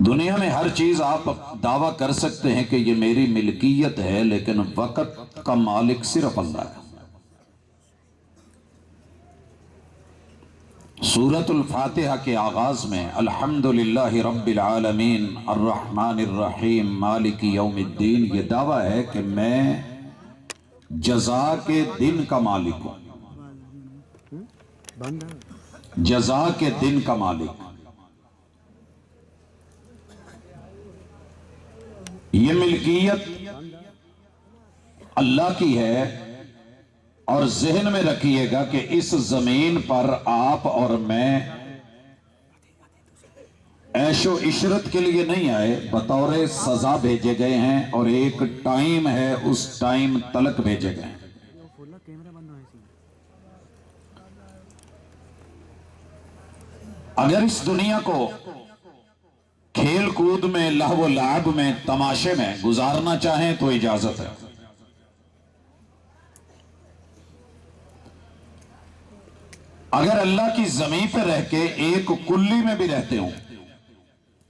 دنیا میں ہر چیز آپ دعویٰ کر سکتے ہیں کہ یہ میری ملکیت ہے، لیکن وقت کا مالک صرف اللہ ہے۔ سورۃ الفاتحہ کے آغاز میں الحمدللہ رب العالمین الرحمن الرحیم مالک یوم الدین، یہ دعویٰ ہے کہ میں جزا کے دن کا مالک ہوں، جزا کے دن کا مالک۔ یہ ملکیت اللہ کی ہے، اور ذہن میں رکھیے گا کہ اس زمین پر آپ اور میں عیش و عشرت کے لیے نہیں آئے، بطور سزا بھیجے گئے ہیں، اور ایک ٹائم ہے، اس ٹائم تلک بھیجے گئے ہیں۔ اگر اس دنیا کو کھیل کود میں، لہو و لعب میں، تماشے میں گزارنا چاہیں تو اجازت ہے۔ اگر اللہ کی زمین پہ رہ کے ایک کلی میں بھی رہتے ہوں،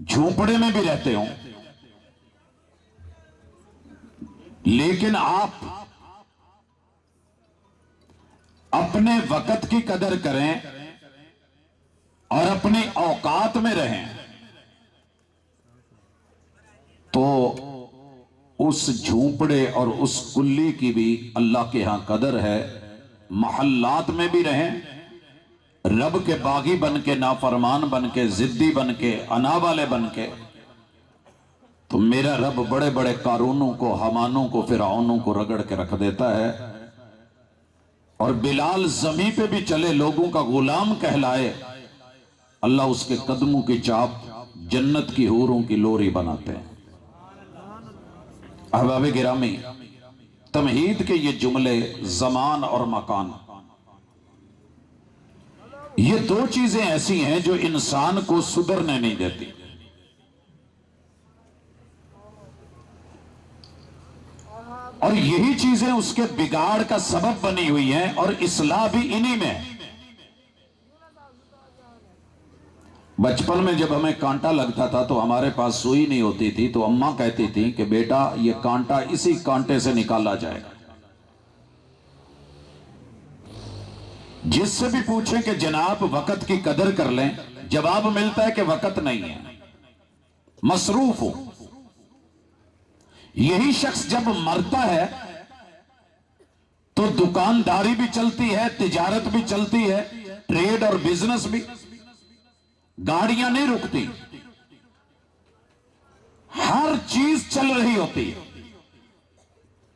جھونپڑے میں بھی رہتے ہوں، لیکن آپ اپنے وقت کی قدر کریں اور اپنی اوقات میں رہیں، تو اس جھونپڑے اور اس کلی کی بھی اللہ کے ہاں قدر ہے۔ محلات میں بھی رہیں، رب کے باغی بن کے، نافرمان بن کے، ضدی بن کے، انا والے بن کے، تو میرا رب بڑے بڑے قارونوں کو، حمانوں کو، فرعونوں کو رگڑ کے رکھ دیتا ہے۔ اور بلال زمین پہ بھی چلے، لوگوں کا غلام کہلائے، اللہ اس کے قدموں کی چاپ جنت کی حوروں کی لوری بناتے ہیں۔ احباب گرامی، تمہید کے یہ جملے، زمان اور مکان، یہ دو چیزیں ایسی ہیں جو انسان کو سدھرنے نہیں دیتی۔ اور یہی چیزیں اس کے بگاڑ کا سبب بنی ہوئی ہیں، اور اصلاح بھی انہی میں۔ بچپن میں جب ہمیں کانٹا لگتا تھا تو ہمارے پاس سوئی نہیں ہوتی تھی، تو اماں کہتی تھی کہ بیٹا یہ کانٹا اسی کانٹے سے نکالا جائے گا۔ جس سے بھی پوچھیں کہ جناب وقت کی قدر کر لیں، جواب ملتا ہے کہ وقت نہیں ہے، مصروف ہو۔ یہی شخص جب مرتا ہے تو دکانداری بھی چلتی ہے، تجارت بھی چلتی ہے، ٹریڈ اور بزنس بھی، گاڑیاں نہیں رکتی، ہر چیز چل رہی ہوتی ہے۔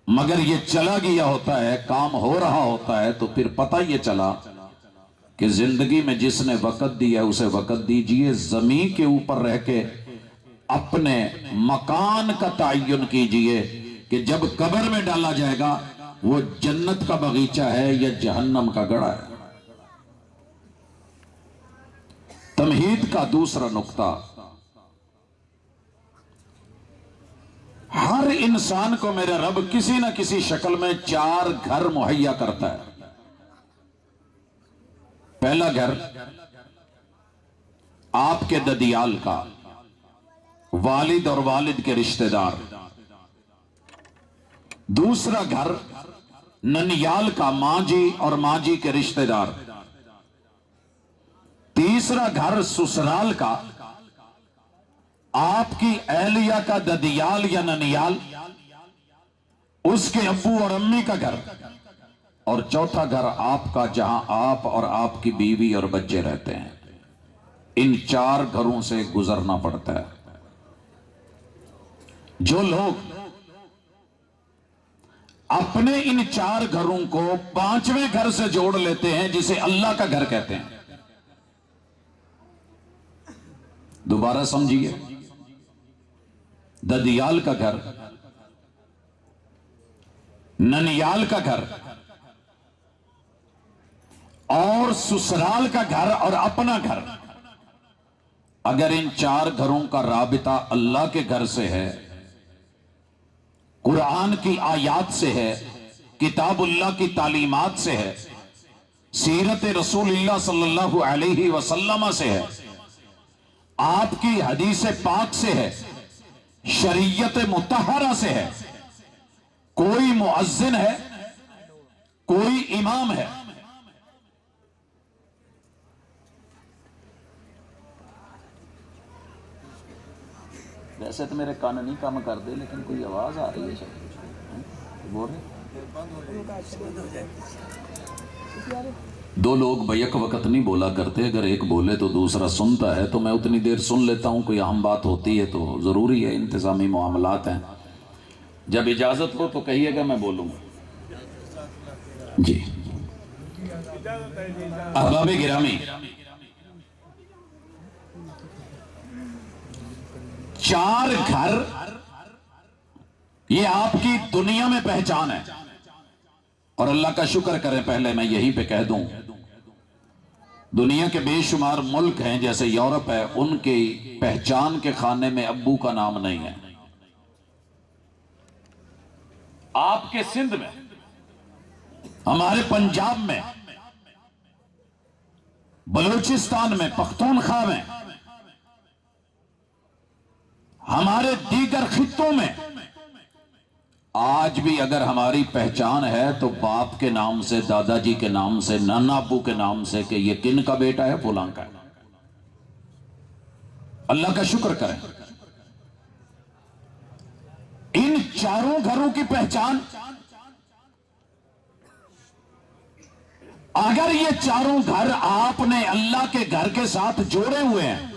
مگر یہ چلا گیا ہوتا ہے، کام ہو رہا ہوتا ہے، تو پھر پتہ یہ چلا کہ زندگی میں جس نے وقت دیا ہے اسے وقت دیجئے۔ زمین کے اوپر رہ کے اپنے مکان کا تعین کیجئے کہ جب قبر میں ڈالا جائے گا وہ جنت کا باغیچہ ہے یا جہنم کا گڑھا ہے۔ تمہید کا دوسرا نقطہ، ہر انسان کو میرا رب کسی نہ کسی شکل میں 4 گھر مہیا کرتا ہے۔ پہلا گھر آپ کے ددیال کا، والد اور والد کے رشتہ دار۔ دوسرا گھر ننیال کا، ماں جی اور ماں جی کے رشتہ دار۔ تیسرا گھر سسرال کا، آپ کی اہلیہ کا ددیال یا ننیال، اس کے ابو اور امی کا گھر۔ اور چوتھا گھر آپ کا، جہاں آپ اور آپ کی بیوی اور بچے رہتے ہیں۔ ان 4 گھروں سے گزرنا پڑتا ہے۔ جو لوگ اپنے ان 4 گھروں کو 5ویں گھر سے جوڑ لیتے ہیں، جسے اللہ کا گھر کہتے ہیں، دوبارہ سمجھیے، ددیال کا گھر، ننیال کا گھر اور سسرال کا گھر اور اپنا گھر، اگر ان 4 گھروں کا رابطہ اللہ کے گھر سے ہے، قرآن کی آیات سے ہے، کتاب اللہ کی تعلیمات سے ہے، سیرت رسول اللہ صلی اللہ علیہ وسلم سے ہے، آپ کی حدیث پاک سے ہے، شریعت مطہرہ سے ہے. کوئی مؤذن ہے، کوئی امام ہے. ویسے تو میرے کان نہیں کام کر دے، لیکن کوئی آواز آ رہی ہے شاید بول رہے. دو لوگ بیک وقت نہیں بولا کرتے، اگر ایک بولے تو دوسرا سنتا ہے، تو میں اتنی دیر سن لیتا ہوں. کوئی اہم بات ہوتی ہے تو ضروری ہے، انتظامی معاملات ہیں. جب اجازت ہو تو کہیے گا، میں بولوں گا. جی احباب گرامی، 4 گھر یہ آپ کی دنیا میں پہچان ہے. اور اللہ کا شکر کریں، پہلے میں یہیں پہ کہہ دوں، دنیا کے بے شمار ملک ہیں جیسے یورپ ہے، ان کی پہچان کے خانے میں ابو کا نام نہیں ہے. آپ کے سندھ میں، ہمارے پنجاب میں، بلوچستان میں، پختونخوا میں، ہمارے دیگر خطوں میں آج بھی اگر ہماری پہچان ہے تو باپ کے نام سے، دادا جی کے نام سے، نانا ابو کے نام سے، کہ یہ کن کا بیٹا ہے، فلاں کا ہے. اللہ کا شکر کریں. ان 4 گھروں کی پہچان، اگر یہ 4 گھر آپ نے اللہ کے گھر کے ساتھ جوڑے ہوئے ہیں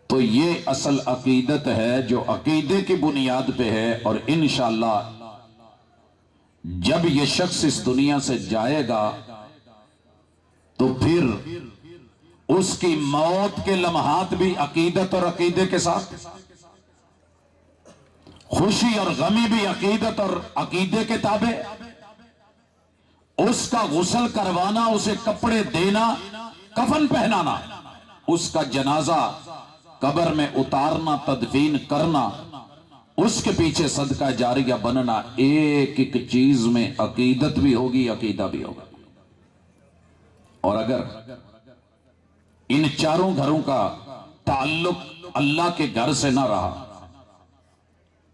تو یہ اصل عقیدت ہے جو عقیدے کی بنیاد پہ ہے. اور انشاءاللہ جب یہ شخص اس دنیا سے جائے گا تو پھر اس کی موت کے لمحات بھی عقیدت اور عقیدے کے ساتھ، خوشی اور غمی بھی عقیدت اور عقیدے کے تابع. اس کا غسل کروانا، اسے کپڑے دینا، کفن پہنانا، اس کا جنازہ قبر میں اتارنا، تدفین کرنا، اس کے پیچھے صدقہ جاریہ بننا، ایک ایک چیز میں عقیدت بھی ہوگی، عقیدہ بھی ہوگا. اور اگر ان 4 گھروں کا تعلق اللہ کے گھر سے نہ رہا،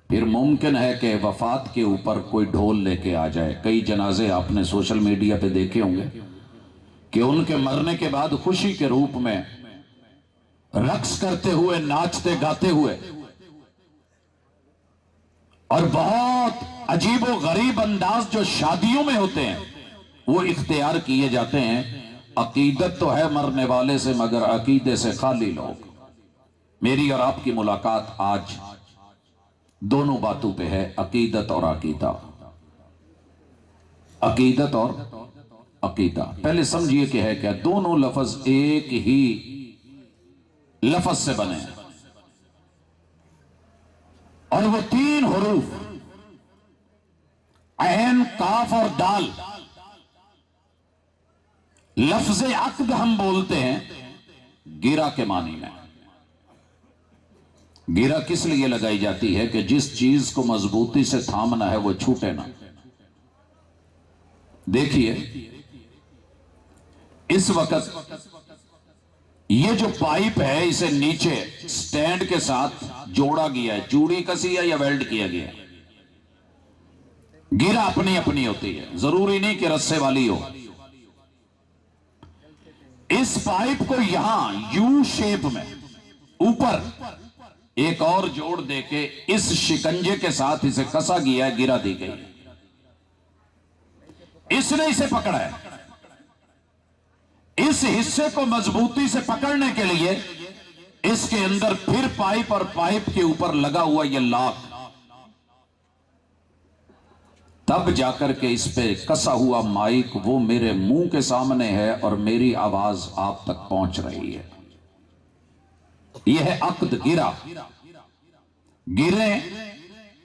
پھر ممکن ہے کہ وفات کے اوپر کوئی ڈھول لے کے آ جائے. کئی جنازے آپ نے سوشل میڈیا پہ دیکھے ہوں گے کہ ان کے مرنے کے بعد خوشی کے روپ میں رقص کرتے ہوئے، ناچتے گاتے ہوئے، اور بہت عجیب و غریب انداز جو شادیوں میں ہوتے ہیں وہ اختیار کیے جاتے ہیں. عقیدت تو ہے مرنے والے سے، مگر عقیدے سے خالی لوگ. میری اور آپ کی ملاقات آج دونوں باتوں پہ ہے، عقیدت اور عقیدہ. عقیدت اور عقیدہ پہلے سمجھیے کہ ہے کیا. دونوں لفظ ایک ہی لفظ سے بنے ہیں، اور وہ 3 حروف عین، کاف اور دال. لفظ عقد ہم بولتے ہیں گرہ کے معنی میں. گرہ کس لیے لگائی جاتی ہے؟ کہ جس چیز کو مضبوطی سے تھامنا ہے وہ چھوٹے نہ. دیکھیے اس وقت یہ جو پائپ ہے اسے نیچے سٹینڈ کے ساتھ جوڑا گیا ہے، چوڑی کسی ہے یا ویلڈ کیا گیا ہے. گرہ اپنی اپنی ہوتی ہے، ضروری نہیں کہ رسے والی ہو. اس پائپ کو یہاں یو شیپ میں اوپر ایک اور جوڑ دے کے اس شکنجے کے ساتھ اسے کسا گیا ہے، گرہ دی گئی. اس نے اسے پکڑا ہے. اس حصے کو مضبوطی سے پکڑنے کے لیے اس کے اندر پھر پائپ، اور پائپ کے اوپر لگا ہوا یہ لاک، تب جا کر کے اس پہ کسا ہوا مائک وہ میرے منہ کے سامنے ہے اور میری آواز آپ تک پہنچ رہی ہے. یہ ہے عقد. گرہ، گرہیں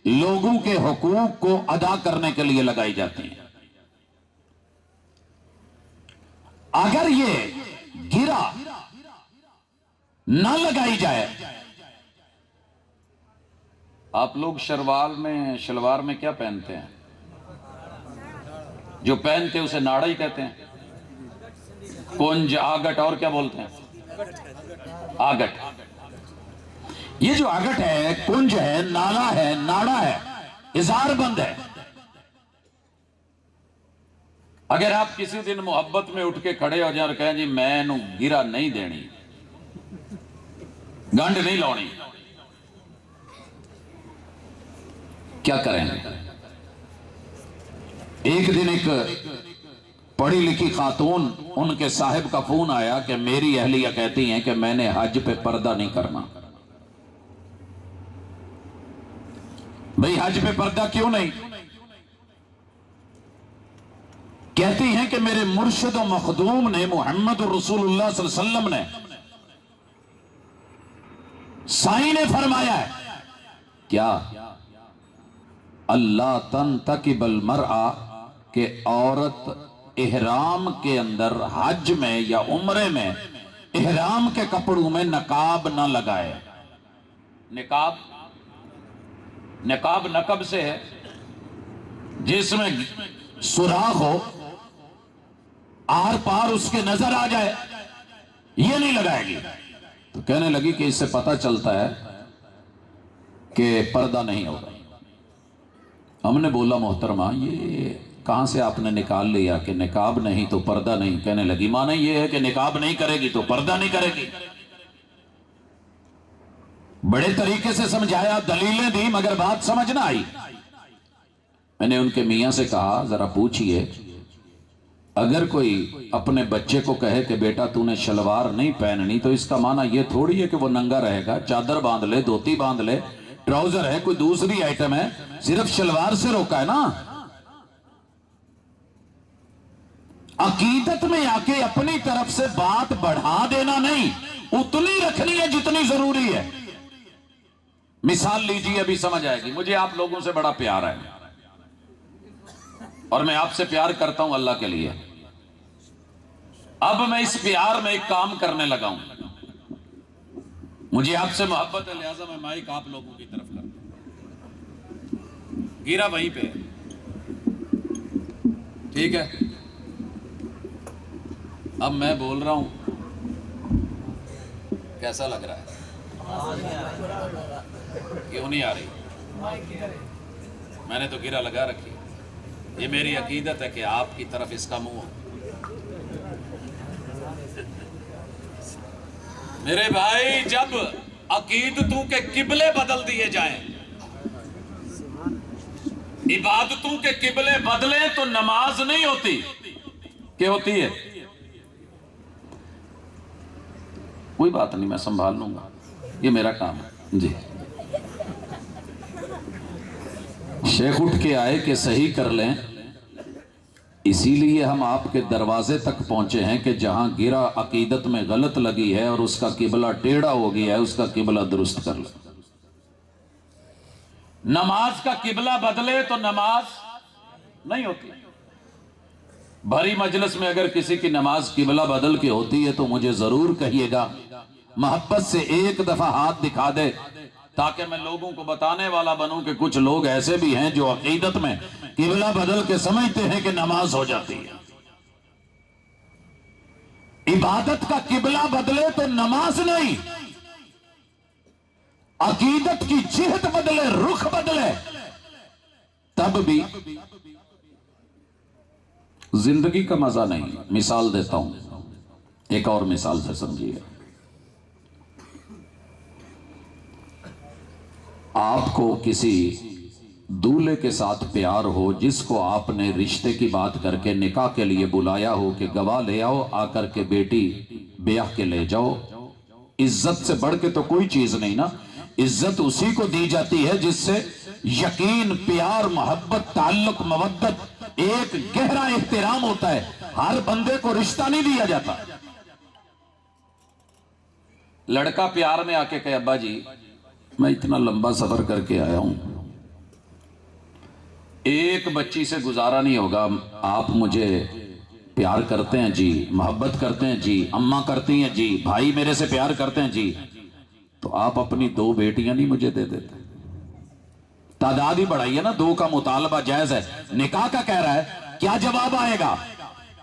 لوگوں کے حقوق کو ادا کرنے کے لیے لگائی جاتی ہیں. اگر یہ گرہ نہ لگائی جائے، آپ لوگ شلوار میں کیا پہنتے ہیں؟ جو پہنتے اسے ناڑا ہی کہتے ہیں. کنج، آگٹ، اور کیا بولتے ہیں؟ آگٹ. یہ جو آگٹ ہے کنج ہے نالا ہے ناڑا ہے ازار بند ہے. اگر آپ کسی دن محبت میں اٹھ کے کھڑے ہو جائیں اور کہیں جی میں نو گرا نہیں دینی گنڈ نہیں لاؤنی کیا کریں گے؟ ایک دن ایک پڑھی لکھی خاتون ان کے صاحب کا فون آیا کہ میری اہلیہ کہتی ہیں کہ میں نے حج پہ پردہ نہیں کرنا. بھئی حج پہ پردہ کیوں نہیں؟ کہتی ہیں کہ میرے مرشد و مخدوم نے محمد رسول اللہ صلی اللہ علیہ وسلم نے سائی نے فرمایا ہے کیا اللہ تنتقب المرأہ کہ عورت احرام کے اندر حج میں یا عمرے میں احرام کے کپڑوں میں نقاب نہ لگائے. نقاب نقب سے ہے جس میں سوراخ ہو آر پار اس کے نظر آ جائے یہ نہیں لگائے گی. تو کہنے لگی کہ اس سے پتہ چلتا ہے کہ پردہ نہیں ہوگا. ہم نے بولا محترمہ یہ کہاں سے آپ نے نکال لیا کہ نقاب نہیں تو پردہ نہیں؟ کہنے لگی معنی یہ ہے کہ نقاب نہیں کرے گی تو پردہ نہیں کرے گی. بڑے طریقے سے سمجھایا دلیلیں دی مگر بات سمجھ نہ آئی. میں نے ان کے میاں سے کہا ذرا پوچھئے اگر کوئی اپنے بچے کو کہے کہ بیٹا تو نے شلوار نہیں پہننی تو اس کا معنی یہ تھوڑی ہے کہ وہ ننگا رہے گا. چادر باندھ لے دھوتی باندھ لے ٹراؤزر ہے کوئی دوسری آئٹم ہے صرف شلوار سے روکا ہے نا. عقیدت میں آ کے اپنی طرف سے بات بڑھا دینا نہیں اتنی رکھنی ہے جتنی ضروری ہے. مثال لیجیے ابھی سمجھ آئے گی. مجھے آپ لوگوں سے بڑا پیار ہے اور میں آپ سے پیار کرتا ہوں اللہ کے لیے. اب میں اس پیار میں ایک کام کرنے لگا ہوں. مجھے آپ سے محبت ہے لہذا میں مائک آپ لوگوں کی طرف کرتا ہوں. گیرا وہیں پہ ٹھیک ہے. اب میں بول رہا ہوں کیسا لگ رہا ہے؟ کیوں نہیں آ رہی؟ میں نے تو گیرا لگا رکھی. یہ میری عقیدت ہے کہ آپ کی طرف اس کا منہ ہو. میرے بھائی جب عقیدتوں کے قبلے بدل دیے جائیں عبادتوں کے قبلے بدلیں تو نماز نہیں ہوتی. کیا ہوتی ہے؟ کوئی بات نہیں میں سنبھال لوں گا یہ میرا کام ہے. جی شیخ اٹھ کے آئے کہ صحیح کر لیں اسی لیے ہم آپ کے دروازے تک پہنچے ہیں کہ جہاں گرا عقیدت میں غلط لگی ہے اور اس کا قبلہ ٹیڑھا ہو گیا ہے اس کا قبلہ درست کر لیں. نماز کا قبلہ بدلے تو نماز نہیں ہوتی. بھری مجلس میں اگر کسی کی نماز قبلہ بدل کے ہوتی ہے تو مجھے ضرور کہیے گا. محبت سے ایک دفعہ ہاتھ دکھا دے تاکہ میں لوگوں کو بتانے والا بنوں کہ کچھ لوگ ایسے بھی ہیں جو عقیدت میں قبلہ بدل کے سمجھتے ہیں کہ نماز ہو جاتی ہے. عبادت کا قبلہ بدلے تو نماز نہیں. عقیدت کی جہت بدلے رخ بدلے تب بھی زندگی کا مزہ نہیں. مثال دیتا ہوں ایک اور مثال سے سمجھیے. آپ کو کسی دولہے کے ساتھ پیار ہو جس کو آپ نے رشتے کی بات کر کے نکاح کے لیے بلایا ہو کہ گواہ لے آؤ آ کر کے بیٹی بیاہ کے لے جاؤ. عزت سے بڑھ کے تو کوئی چیز نہیں نا. عزت اسی کو دی جاتی ہے جس سے یقین پیار محبت تعلق مودت ایک گہرا احترام ہوتا ہے. ہر بندے کو رشتہ نہیں دیا جاتا. لڑکا پیار میں آ کے کہے ابا جی میں اتنا لمبا سفر کر کے آیا ہوں ایک بچی سے گزارا نہیں ہوگا. آپ مجھے پیار کرتے ہیں جی محبت کرتے ہیں جی اماں کرتی ہیں جی بھائی میرے سے پیار کرتے ہیں جی تو آپ اپنی 2 بیٹیاں نہیں مجھے دے دیتے. تعداد ہی بڑھائی ہے نا. 2 کا مطالبہ جائز ہے. نکاح کا کہہ رہا ہے کیا جواب آئے گا؟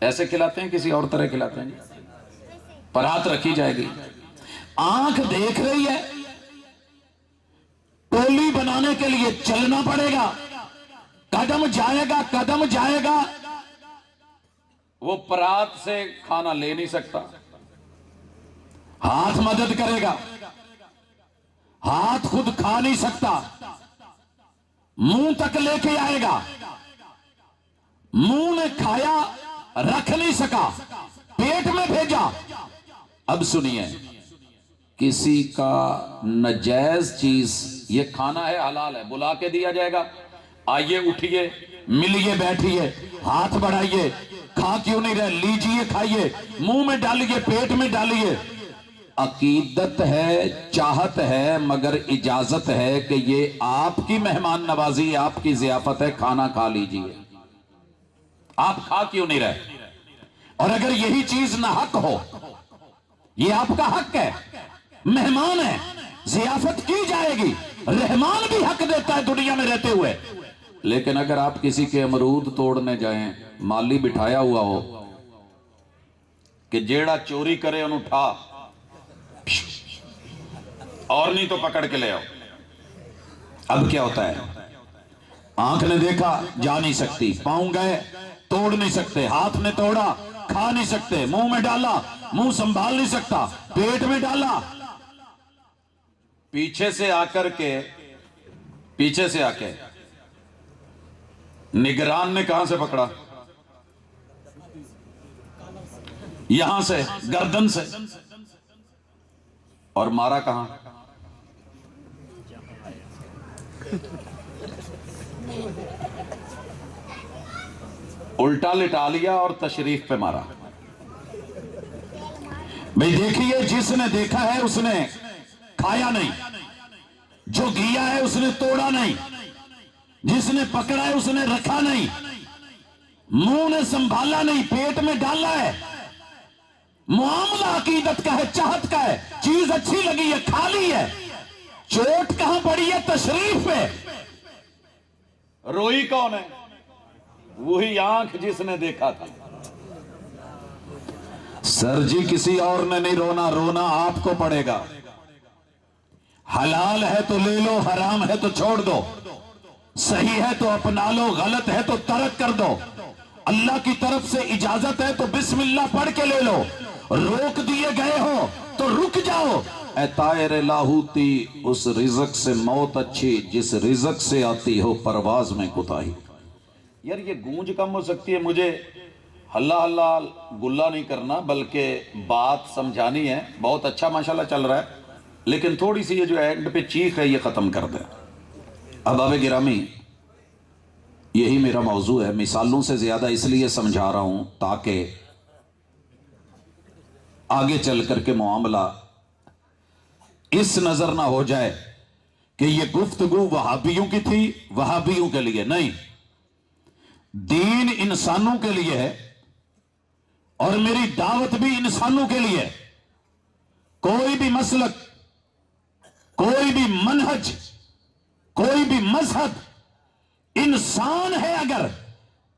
ایسے کھلاتے ہیں کسی اور طرح کھلاتے ہیں؟ پر ہاتھ رکھی جائے گی، آنکھ دیکھ رہی ہے، ٹولی بنانے کے لیے چلنا پڑے گا، قدم جائے گا، وہ پرات سے کھانا لے نہیں سکتا، ہاتھ مدد کرے گا، ہاتھ خود کھا نہیں سکتا، منہ تک لے کے آئے گا، منہ نے کھایا رکھ نہیں سکا، پیٹ میں بھیجا۔ اب سنیے، کسی کا ناجائز چیز، یہ کھانا ہے حلال ہے، بلا کے دیا جائے گا، آئیے اٹھیے ملیے بیٹھیے ہاتھ بڑھائیے، کھا کیوں نہیں رہے، لیجیے کھائیے، منہ میں ڈالیے پیٹ میں ڈالیے۔ عقیدت ہے، چاہت ہے، مگر اجازت ہے کہ یہ آپ کی مہمان نوازی، آپ کی ضیافت ہے، کھانا کھا لیجیے، آپ کھا کیوں نہیں رہے؟ اور اگر یہی چیز نہ حق ہو، یہ آپ کا حق ہے، مہمان ہے، ضیافت کی جائے گی، رحمان بھی حق دیتا ہے دنیا میں رہتے ہوئے، لیکن اگر آپ کسی کے امرود توڑنے جائیں، مالی بٹھایا ہوا ہو کہ جیڑا چوری کرے انہوں اٹھا اور نہیں تو پکڑ کے لے آؤ، اب کیا ہوتا ہے؟ آنکھ نے دیکھا جا نہیں سکتی، پاؤں گئے توڑ نہیں سکتے، ہاتھ نے توڑا کھا نہیں سکتے، منہ میں ڈالا منہ سنبھال نہیں سکتا، پیٹ میں ڈالا، پیچھے سے آ کے نگران نے کہاں سے پکڑا؟ یہاں سے، گردن سے، اور مارا کہاں؟ الٹا لٹا لیا اور تشریف پہ مارا۔ بھئی دیکھیے، جس نے دیکھا ہے اس نے کھایا نہیں، جو گیا ہے اس نے توڑا نہیں، جس نے پکڑا ہے اس نے رکھا نہیں، منہ نے سنبھالا نہیں، پیٹ میں ڈالا ہے۔ معاملہ عقیدت کا ہے، چاہت کا ہے، چیز اچھی لگی ہے، کھا لی ہے، چوٹ کہاں پڑی ہے؟ تشریف پہ۔ روئی کون ہے؟ وہی آنکھ جس نے دیکھا تھا۔ سر جی کسی اور نے نہیں رونا، رونا آپ کو پڑے گا۔ حلال ہے تو لے لو، حرام ہے تو چھوڑ دو، صحیح ہے تو اپنا لو، غلط ہے تو ترک کر دو، اللہ کی طرف سے اجازت ہے تو بسم اللہ پڑھ کے لے لو، روک دیے گئے ہو تو رک جاؤ۔ اے طائر لاہوتی، اس رزق سے موت اچھی جس رزق سے آتی ہو پرواز میں کوتاہی۔ یار یہ گونج کم ہو سکتی ہے، مجھے ہلا ہلا گلہ نہیں کرنا بلکہ بات سمجھانی ہے، بہت اچھا ماشاءاللہ چل رہا ہے، لیکن تھوڑی سی یہ جو اینڈ پہ چیخ ہے یہ ختم کر دیں۔ احباب گرامی، یہی میرا موضوع ہے، مثالوں سے زیادہ اس لیے سمجھا رہا ہوں تاکہ آگے چل کر کے معاملہ اس نظر نہ ہو جائے کہ یہ گفتگو وہابیوں کی تھی، وہابیوں کے لیے نہیں، دین انسانوں کے لیے ہے، اور میری دعوت بھی انسانوں کے لیے۔ کوئی بھی مسلک، کوئی بھی منہج، کوئی بھی مذہب انسان ہے اگر،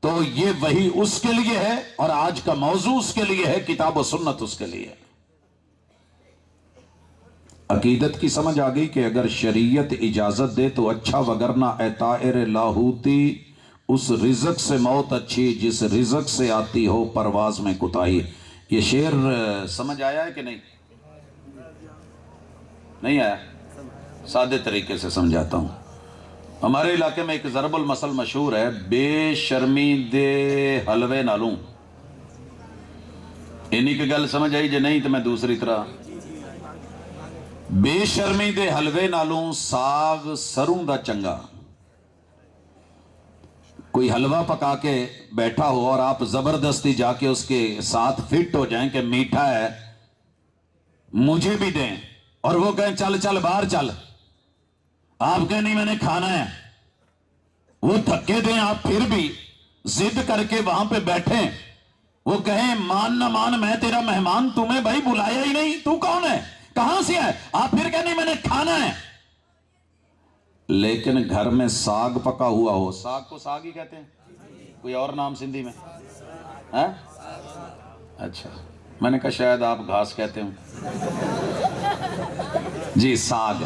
تو یہ وہی اس کے لیے ہے، اور آج کا موضوع اس کے لیے ہے، کتاب و سنت اس کے لیے۔ عقیدت کی سمجھ آ گئی کہ اگر شریعت اجازت دے تو اچھا، وگرنہ اے طائر لاہوتی، اس رزق سے موت اچھی جس رزق سے آتی ہو پرواز میں کوتاہی۔ یہ شعر سمجھ آیا ہے کہ نہیں؟ نہیں آیا؟ سادے طریقے سے سمجھاتا ہوں۔ ہمارے علاقے میں ایک ضرب المثل مشہور ہے، بے شرمی دے حلوے نالوں۔ انہی کی گل سمجھ آئی جے نہیں تو میں دوسری طرح، بے شرمی دے حلوے نالوں ساگ سروں دا چنگا۔ کوئی حلوہ پکا کے بیٹھا ہو اور آپ زبردستی جا کے اس کے ساتھ فٹ ہو جائیں کہ میٹھا ہے مجھے بھی دیں، اور وہ کہیں چل چل باہر چل، آپ کہیں نہیں میں نے کھانا ہے، وہ دھکے دیں، آپ پھر بھی ضد کر کے وہاں پہ بیٹھیں، وہ کہیں مان نہ مان میں تیرا مہمان، تمہیں بھائی بلایا ہی نہیں، تو کون ہے، کہاں سے ہے، آپ پھر کہیں نہیں میں نے کھانا ہے۔ لیکن گھر میں ساگ پکا ہوا ہو، ساگ کو ساگ ہی کہتے ہیں، کوئی اور نام سندھی میں اچھا، میں نے کہا شاید آپ گھاس کہتے ہوں۔ جی ساگ،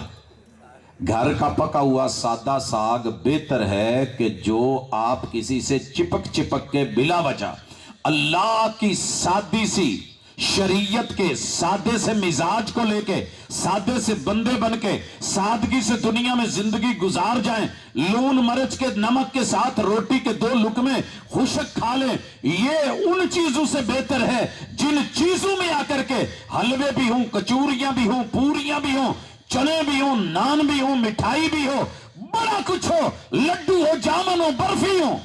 گھر کا پکا ہوا سادہ ساگ بہتر ہے کہ جو آپ کسی سے چپک چپک کے بلا وجہ اللہ کی سادی سی شریعت کے سادے سے مزاج کو لے کے سادے سے بندے بن کے سادگی سے دنیا میں زندگی گزار جائیں، لون مرچ کے نمک کے ساتھ روٹی کے 2 لقمے خشک کھا لیں، یہ ان چیزوں سے بہتر ہے جن چیزوں میں آ کر کے حلوے بھی ہوں، کچوریاں بھی ہوں، پوریاں بھی ہوں، چنے بھی ہوں، نان بھی ہوں، مٹھائی بھی ہو، بڑا کچھ ہو، لڈو ہو، جامن ہو، برفی ہو،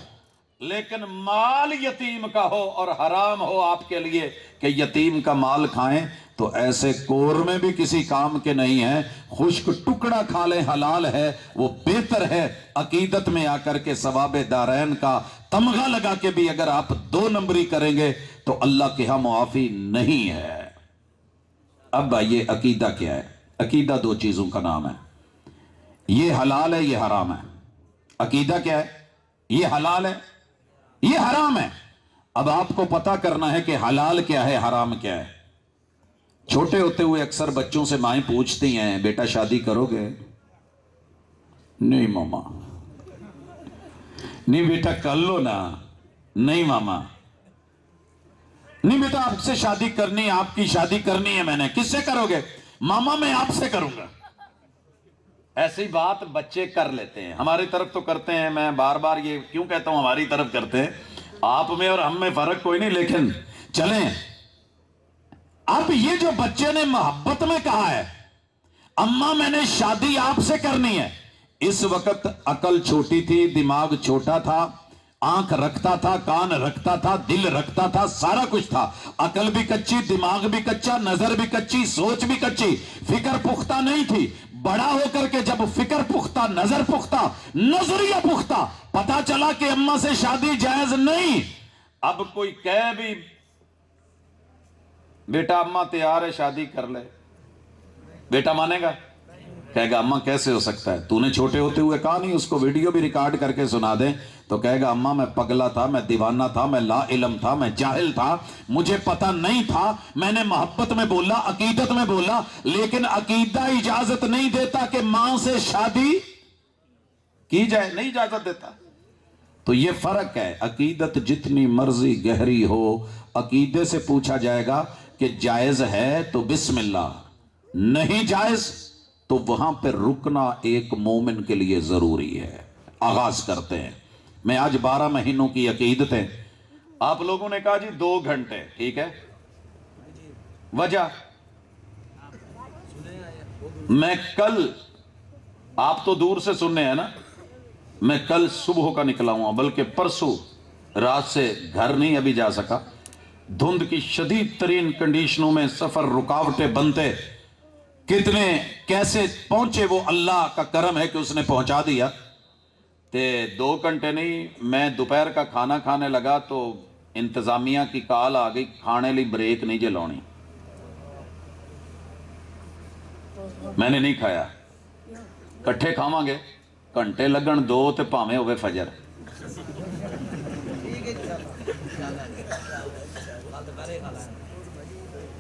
لیکن مال یتیم کا ہو اور حرام ہو آپ کے لیے کہ یتیم کا مال کھائیں، تو ایسے قورمے بھی کسی کام کے نہیں ہیں، خشک ٹکڑا کھا لیں حلال ہے، وہ بہتر ہے۔ عقیدت میں آ کر کے ثواب دارین کا تمغہ لگا کے بھی اگر آپ 2 نمبری کریں گے تو اللہ کے ہاں معافی نہیں ہے۔ اب آئیے عقیدہ کیا ہے؟ عقیدہ 2 چیزوں کا نام ہے، یہ حلال ہے، یہ حرام ہے۔ عقیدہ کیا ہے؟ یہ حلال ہے، یہ حرام ہے۔ اب آپ کو پتا کرنا ہے کہ حلال کیا ہے، حرام کیا ہے۔ چھوٹے ہوتے ہوئے اکثر بچوں سے مائیں پوچھتی ہیں بیٹا شادی کرو گے؟ نہیں ماما۔ نہیں بیٹا کر لو نا۔ نہیں ماما۔ نہیں بیٹا آپ سے شادی کرنی ہے، آپ کی شادی کرنی ہے، میں نے۔ کس سے کرو گے؟ ماما میں آپ سے کروں گا۔ ایسی بات بچے کر لیتے ہیں، ہماری طرف تو کرتے ہیں۔ میں بار بار یہ کیوں کہتا ہوں ہماری طرف کرتے ہیں؟ آپ میں اور ہم میں فرق کوئی نہیں، لیکن چلیں اب یہ جو بچے نے محبت میں کہا ہے اماں میں نے شادی آپ سے کرنی ہے، اس وقت عقل چھوٹی تھی، دماغ چھوٹا تھا، آنکھ رکھتا تھا، کان رکھتا تھا، دل رکھتا تھا، سارا کچھ تھا، عقل بھی کچی، دماغ بھی کچا، نظر بھی کچی، سوچ بھی کچی، فکر پختہ نہیں تھی۔ بڑا ہو کر کے جب فکر پختہ، نظر پختہ، نظریہ پختہ، پتا چلا کہ اماں سے شادی جائز نہیں۔ اب کوئی کہے بھی بیٹا اماں تیار ہے شادی کر لے، بیٹا مانے گا؟ کہے گا اماں کیسے ہو سکتا ہے، تو نے چھوٹے ہوتے ہوئے کہا نہیں؟ اس کو ویڈیو بھی ریکارڈ کر کے سنا دیں تو کہے گا اماں میں پگلا تھا، میں دیوانہ تھا، میں لا علم تھا، میں جاہل تھا، مجھے پتہ نہیں تھا، میں نے محبت میں بولا، عقیدت میں بولا، لیکن عقیدہ اجازت نہیں دیتا کہ ماں سے شادی کی جائے، نہیں اجازت دیتا۔ تو یہ فرق ہے، عقیدت جتنی مرضی گہری ہو، عقیدے سے پوچھا جائے گا کہ جائز ہے تو بسم اللہ، نہیں جائز تو وہاں پہ رکنا ایک مومن کے لیے ضروری ہے۔ آغاز کرتے ہیں۔ میں آج 12 مہینوں کی عقیدتیں، آپ لوگوں نے کہا جی 2 گھنٹے، ٹھیک ہے، وجہ میں کل، آپ تو دور سے سننے ہیں نا، میں کل صبح کا نکلا ہوں، بلکہ پرسوں رات سے گھر نہیں ابھی جا سکا، دھند کی شدید ترین کنڈیشنوں میں سفر، رکاوٹیں بنتے، کتنے کیسے پہنچے، وہ اللہ کا کرم ہے کہ اس نے پہنچا دیا۔ تے 2 گھنٹے نہیں، میں دوپہر کا کھانا کھانے لگا تو انتظامیہ کی کال آ گئی، کھانے لی بریک نہیں جے لونی۔ میں نے نہیں کھایا، کٹھے کھاواں گے، گھنٹے لگن 2 تے پاویں ہوئے فجر۔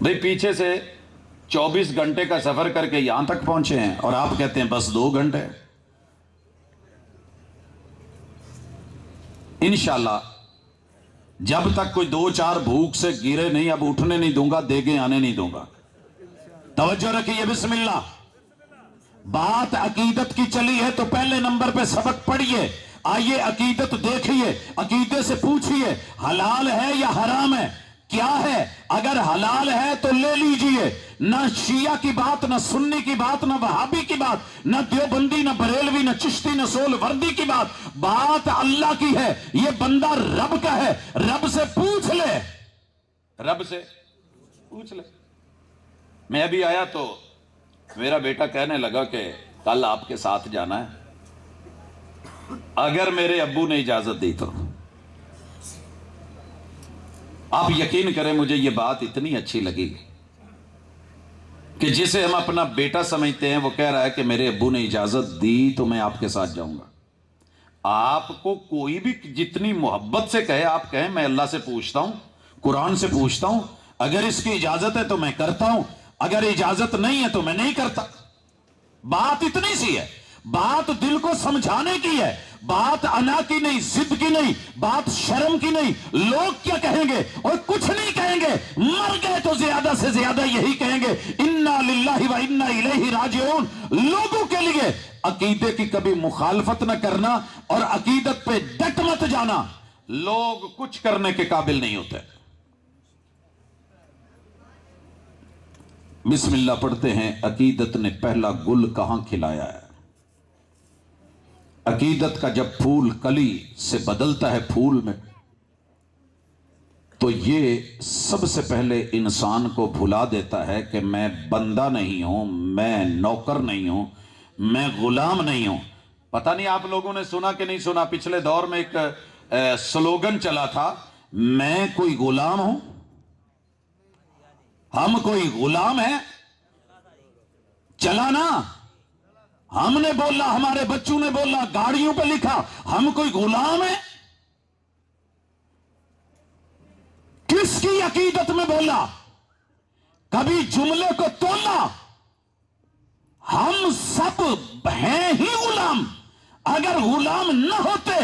بھئی پیچھے سے 24 گھنٹے کا سفر کر کے یہاں تک پہنچے ہیں اور آپ کہتے ہیں بس 2 گھنٹے۔ انشاءاللہ جب تک کوئی 2-4 بھوک سے گرے نہیں، اب اٹھنے نہیں دوں گا، دیگیں آنے نہیں دوں گا۔ توجہ رکھیے، بسم اللہ۔ بات عقیدت کی چلی ہے تو پہلے نمبر پہ سبق پڑھیے، آئیے عقیدت دیکھیے، عقیدے سے پوچھیے حلال ہے یا حرام ہے، کیا ہے؟ اگر حلال ہے تو لے لیجئے، نہ شیعہ کی بات، نہ سنی کی بات، نہ وہابی کی بات، نہ دیوبندی، نہ بریلوی، نہ چشتی، نہ سول وردی کی بات اللہ کی ہے، یہ بندہ رب کا ہے، رب سے پوچھ لے، رب سے پوچھ لے۔ میں ابھی آیا تو میرا بیٹا کہنے لگا کہ کل آپ کے ساتھ جانا ہے، اگر میرے ابو نے اجازت دی تو۔ آپ یقین کریں مجھے یہ بات اتنی اچھی لگی کہ جسے ہم اپنا بیٹا سمجھتے ہیں وہ کہہ رہا ہے کہ میرے ابو نے اجازت دی تو میں آپ کے ساتھ جاؤں گا۔ آپ کو کوئی بھی جتنی محبت سے کہے، آپ کہیں میں اللہ سے پوچھتا ہوں، قرآن سے پوچھتا ہوں، اگر اس کی اجازت ہے تو میں کرتا ہوں، اگر اجازت نہیں ہے تو میں نہیں کرتا۔ بات اتنی سی ہے، بات دل کو سمجھانے کی ہے، بات انا کی نہیں، ضد کی نہیں، بات شرم کی نہیں۔ لوگ کیا کہیں گے؟ اور کچھ نہیں کہیں گے، مر گئے تو زیادہ سے زیادہ یہی کہیں گے، انا للہ و انا الیہ راجعون۔ لوگوں کے لیے عقیدے کی کبھی مخالفت نہ کرنا اور عقیدت پہ ڈٹ مت جانا، لوگ کچھ کرنے کے قابل نہیں ہوتے۔ بسم اللہ پڑھتے ہیں۔ عقیدت نے پہلا گل کہاں کھلایا ہے؟ عقیدت کا جب پھول کلی سے بدلتا ہے پھول میں، تو یہ سب سے پہلے انسان کو بھلا دیتا ہے کہ میں بندہ نہیں ہوں، میں نوکر نہیں ہوں، میں غلام نہیں ہوں۔ پتہ نہیں آپ لوگوں نے سنا کہ نہیں سنا، پچھلے دور میں ایک سلوگن چلا تھا، میں کوئی غلام ہوں، ہم کوئی غلام ہیں۔ چلا نا، ہم نے بولا، ہمارے بچوں نے بولا، گاڑیوں پہ لکھا، ہم کوئی غلام ہیں۔ کس کی عقیدت میں بولا؟ کبھی جملے کو تولا؟ ہم سب ہیں ہی غلام۔ اگر غلام نہ ہوتے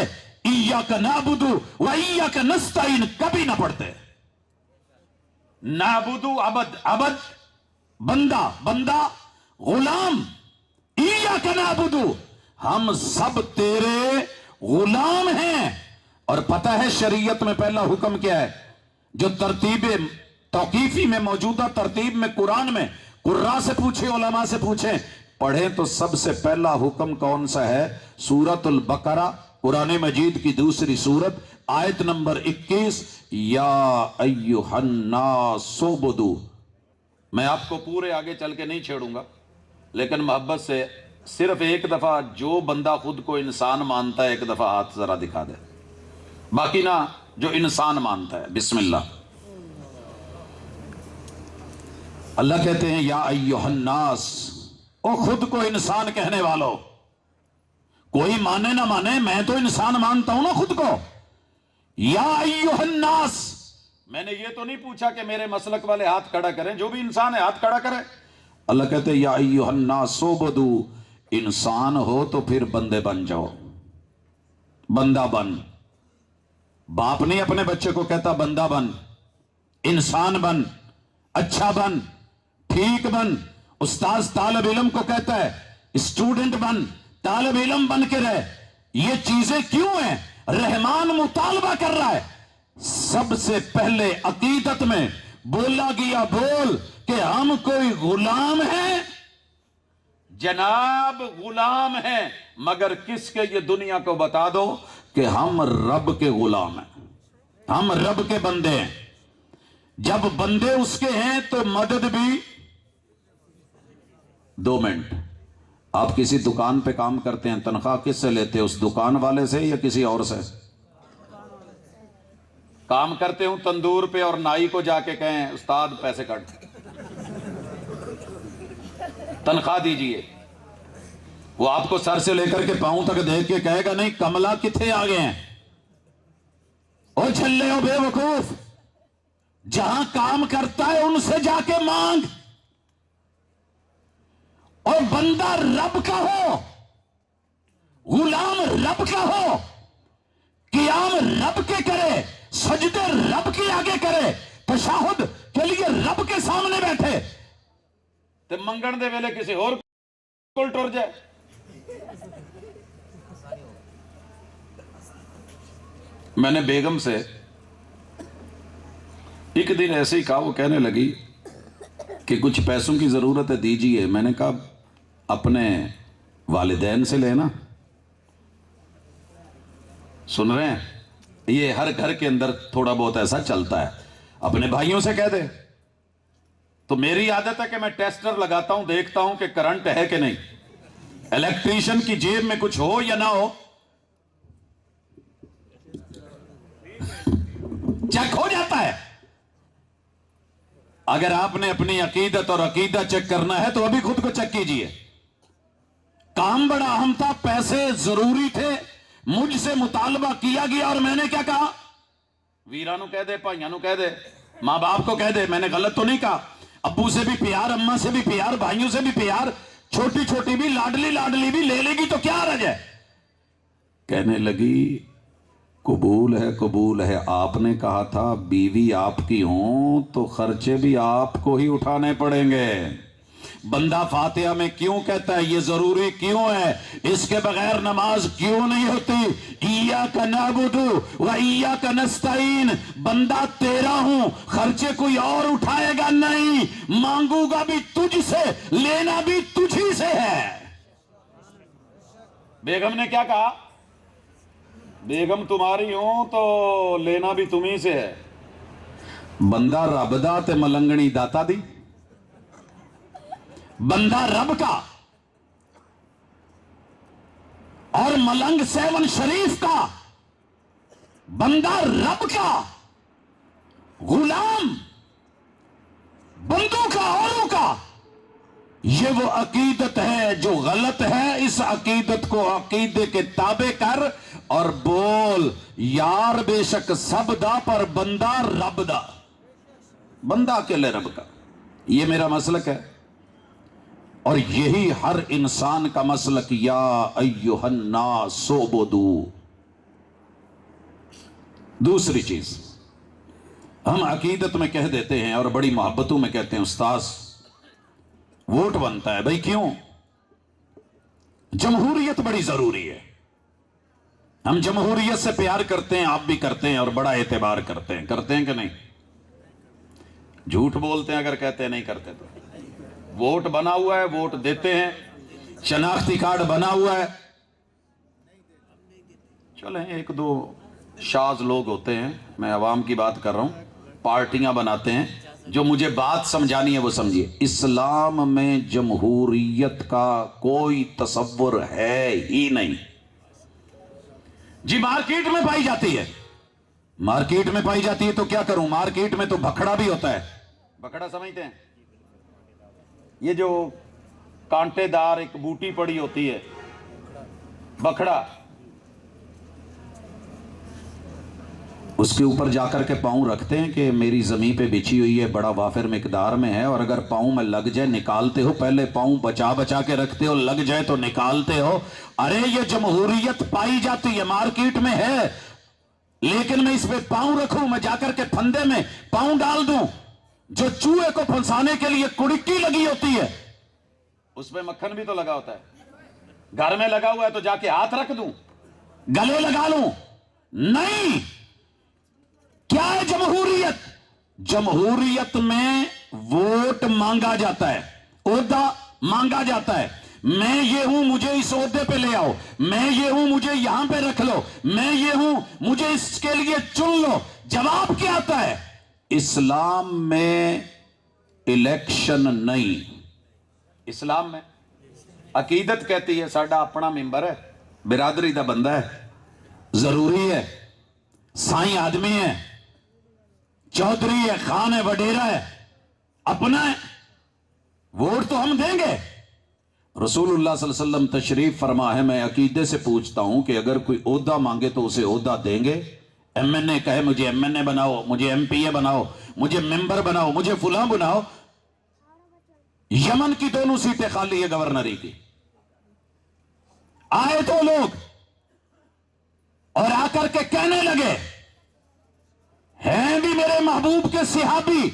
ایاک نعبد و ایاک نستعین کبھی نہ پڑھتے۔ نعبد عبد، عبد بندہ، بندہ غلام، ایاک نعبد ہم سب تیرے غلام ہیں۔ اور پتہ ہے شریعت میں پہلا حکم کیا ہے؟ جو ترتیب توقیفی میں موجودہ ترتیب میں قرآن میں، قراء سے پوچھیں، علماء سے پوچھیں، پڑھیں تو سب سے پہلا حکم کون سا ہے؟ سورۃ البقرہ، قرآن مجید کی دوسری سورت، آیت نمبر 21، یا ایھا الناس اعبدوا۔ میں آپ کو پورے آگے چل کے نہیں چھیڑوں گا، لیکن محبت سے صرف ایک دفعہ جو بندہ خود کو انسان مانتا ہے ایک دفعہ ہاتھ ذرا دکھا دے، باقی نہ جو انسان مانتا ہے۔ بسم اللہ۔ اللہ کہتے ہیں یا ایھا الناس، او خود کو انسان کہنے والو، کوئی مانے نہ مانے میں تو انسان مانتا ہوں نا خود کو۔ یا ایھا الناس، میں نے یہ تو نہیں پوچھا کہ میرے مسلک والے ہاتھ کھڑا کریں، جو بھی انسان ہے ہاتھ کھڑا کرے۔ اللہ کہتے ہیں یا ایھا الناس اعبدوا، انسان ہو تو پھر بندے بن جاؤ، بندہ بن۔ باپ نہیں اپنے بچے کو کہتا بندہ بن، انسان بن، اچھا بن، ٹھیک بن۔ استاذ طالب علم کو کہتا ہے اسٹوڈنٹ بن، طالب علم بن کے رہ۔ یہ چیزیں کیوں ہیں؟ رحمان مطالبہ کر رہا ہے۔ سب سے پہلے عقیدت میں بولا گیا بول کہ ہم کوئی غلام ہیں، جناب غلام ہیں، مگر کس کے؟ یہ دنیا کو بتا دو کہ ہم رب کے غلام ہیں، ہم رب کے بندے ہیں۔ جب بندے اس کے ہیں تو مدد بھی۔ 2 منٹ، آپ کسی دکان پہ کام کرتے ہیں، تنخواہ کس سے لیتے ہیں؟ اس دکان والے سے یا کسی اور سے؟ کام کرتے ہوں تندور پہ اور نائی کو جا کے کہیں استاد پیسے کٹ تنخواہ دیجئے، وہ آپ کو سر سے لے کر کے پاؤں تک دیکھ کے کہے گا نہیں کملا کتنے آ گئے ہیں؟ او چھلے ہو بے وقوف، جہاں کام کرتا ہے ان سے جا کے مانگ۔ اور بندہ رب کا ہو، غلام رب کا ہو، قیام رب کے کرے، سجدے رب کے آگے کرے، تشہد کے لیے رب کے سامنے بیٹھے، تے منگن دے ویلے کسی اور کول ٹر جائے۔ میں نے بیگم سے ایک دن ایسے ہی کہا، وہ کہنے لگی کہ کچھ پیسوں کی ضرورت ہے دیجئے۔ میں نے کہا اپنے والدین سے لینا۔ سن رہے ہیں؟ یہ ہر گھر کے اندر تھوڑا بہت ایسا چلتا ہے، اپنے بھائیوں سے کہہ دے۔ تو میری عادت ہے کہ میں ٹیسٹر لگاتا ہوں، دیکھتا ہوں کہ کرنٹ ہے کہ نہیں، الیکٹریشین کی جیب میں کچھ ہو یا نہ ہو، چیک ہو جاتا ہے۔ اگر آپ نے اپنی عقیدت اور عقیدہ چیک کرنا ہے تو ابھی خود کو چیک کیجئے۔ کام بڑا اہم تھا، پیسے ضروری تھے، مجھ سے مطالبہ کیا گیا اور میں نے کیا کہا؟ ویرانو کہہ دے، بھائیانو کہہ دے، ماں باپ کو کہہ دے میں نے غلط تو نہیں کہا، ابو سے بھی پیار، اماں سے بھی پیار، بھائیوں سے بھی پیار، چھوٹی چھوٹی بھی لاڈلی لاڈلی بھی لے لے گی تو کیا حرج ہے؟ کہنے لگی قبول ہے، آپ نے کہا تھا بیوی آپ کی ہوں تو خرچے بھی آپ کو ہی اٹھانے پڑیں گے۔ بندہ فاتحہ میں کیوں کہتا ہے یہ ضروری کیوں ہے، اس کے بغیر نماز کیوں نہیں ہوتی؟ ایاک نعبد و ایاک نستعین، بندہ تیرا ہوں، خرچے کوئی اور اٹھائے گا نہیں، مانگوں گا بھی تجھ سے، لینا بھی تجھی سے ہے۔ بیگم نے کیا کہا؟ بیگم تمہاری ہوں تو لینا بھی تمہیں سے ہے۔ بندہ رب دا تے ملنگنی داتا دی، بندہ رب کا اور ملنگ 7 شریف کا، بندہ رب کا، غلام بندوں کا، اوروں کا۔ یہ وہ عقیدت ہے جو غلط ہے، اس عقیدت کو عقیدے کے تابع کر اور بول یار بے شک سب دا پر بندہ رب دا، بندہ اکیلے رب کا۔ یہ میرا مسلک ہے اور یہی ہر انسان کا مسلک۔ یا ایھا الناس اعبدوا۔ دوسری چیز ہم عقیدت میں کہہ دیتے ہیں اور بڑی محبتوں میں کہتے ہیں استاذ ووٹ بنتا ہے، بھائی کیوں؟ جمہوریت بڑی ضروری ہے، ہم جمہوریت سے پیار کرتے ہیں، آپ بھی کرتے ہیں اور بڑا اعتبار کرتے ہیں کہ نہیں؟ جھوٹ بولتے ہیں اگر کہتے ہیں نہیں کرتے تو۔ ووٹ بنا ہوا ہے، ووٹ دیتے ہیں، شناختی کارڈ بنا ہوا ہے، چلیں ایک دو شاذ لوگ ہوتے ہیں، میں عوام کی بات کر رہا ہوں، پارٹیاں بناتے ہیں۔ جو مجھے بات سمجھانی ہے وہ سمجھیے، اسلام میں جمہوریت کا کوئی تصور ہے ہی نہیں۔ جی مارکیٹ میں پائی جاتی ہے، مارکیٹ میں پائی جاتی ہے تو کیا کروں؟ مارکیٹ میں تو بکھڑا بھی ہوتا ہے، بکھڑا سمجھتے ہیں؟ یہ جو کانٹے دار ایک بوٹی پڑی ہوتی ہے، بکھڑا، اس کے اوپر جا کر کے پاؤں رکھتے ہیں کہ میری زمین پہ بچھی ہوئی ہے، بڑا وافر مقدار میں ہے، اور اگر پاؤں میں لگ جائے نکالتے ہو، پہلے پاؤں بچا بچا کے رکھتے ہو، لگ جائے تو نکالتے ہو۔ ارے یہ جمہوریت پائی جاتی ہے، مارکیٹ میں ہے، لیکن میں اس پہ پاؤں رکھوں، میں جا کر کے پھندے میں پاؤں ڈال دوں، جو چوہے کو پھنسانے کے لیے کڑکی لگی ہوتی ہے، اس پہ مکھن بھی تو لگا ہوتا ہے، گھر میں لگا ہوا ہے تو جا کے ہاتھ رکھ دوں، گلے لگا لوں؟ نہیں۔ کیا ہے جمہوریت؟ جمہوریت میں ووٹ مانگا جاتا ہے، عہدہ مانگا جاتا ہے، میں یہ ہوں مجھے اس عہدے پہ لے آؤ، میں یہ ہوں مجھے یہاں پہ رکھ لو، میں یہ ہوں مجھے اس کے لیے چن لو۔ جواب کیا آتا ہے؟ اسلام میں الیکشن نہیں، اسلام میں عقیدت کہتی ہے ساڈا اپنا ممبر ہے، برادری دا بندہ ہے، ضروری ہے، سائیں آدمی ہے، چودھری ہے، خان ہے، وڈیرا ہے، اپنا ہے، ووٹ تو ہم دیں گے۔ رسول اللہ صلی اللہ علیہ وسلم تشریف فرما ہے، میں عقیدے سے پوچھتا ہوں کہ اگر کوئی عہدہ مانگے تو اسے عہدہ دیں گے؟ ایم این اے کہے مجھے ایم این اے بناؤ، مجھے ایم پی اے بناؤ، مجھے ممبر بناؤ، مجھے فلاں بناؤ۔ یمن کی 2 سیٹیں خالی ہے گورنری کی، آئے تو لوگ اور آ کر کے کہنے لگے ہیں بھی میرے محبوب کے صحابی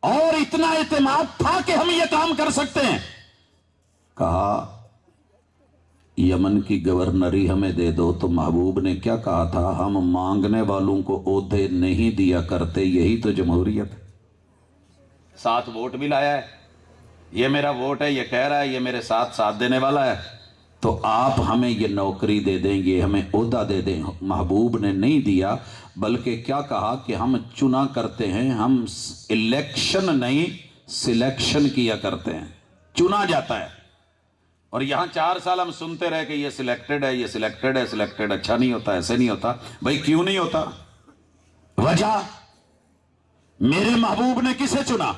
اور اتنا اعتماد تھا کہ ہم یہ کام کر سکتے ہیں۔ کہا یمن کی گورنری ہمیں دے دو، تو محبوب نے کیا کہا تھا؟ ہم مانگنے والوں کو عہدے نہیں دیا کرتے، یہی تو جمہوریت۔ ساتھ ووٹ بھی لایا ہے، یہ میرا ووٹ ہے، یہ کہہ رہا ہے یہ میرے ساتھ دینے والا ہے، تو آپ ہمیں یہ نوکری دے دیں گے، ہمیں عہدہ دے دیں۔ محبوب نے نہیں دیا، بلکہ کیا کہا کہ ہم چنا کرتے ہیں، ہم الیکشن نہیں سلیکشن کیا کرتے ہیں، چنا جاتا ہے۔ اور یہاں 4 سال ہم سنتے رہے کہ یہ سلیکٹڈ ہے، یہ سلیکٹڈ ہے، سلیکٹڈ اچھا نہیں ہوتا، ایسے نہیں ہوتا۔ بھائی کیوں نہیں ہوتا؟ وجہ میرے محبوب نے کسے چنا؟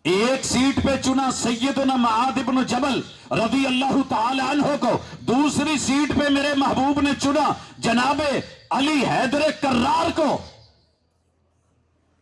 ایک سیٹ پہ چنا سیدنا معاذ بن جبل رضی اللہ تعالی عنہ کو، دوسری سیٹ پہ میرے محبوب نے چنا جناب علی حیدر کرار کو۔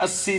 80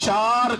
4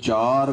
4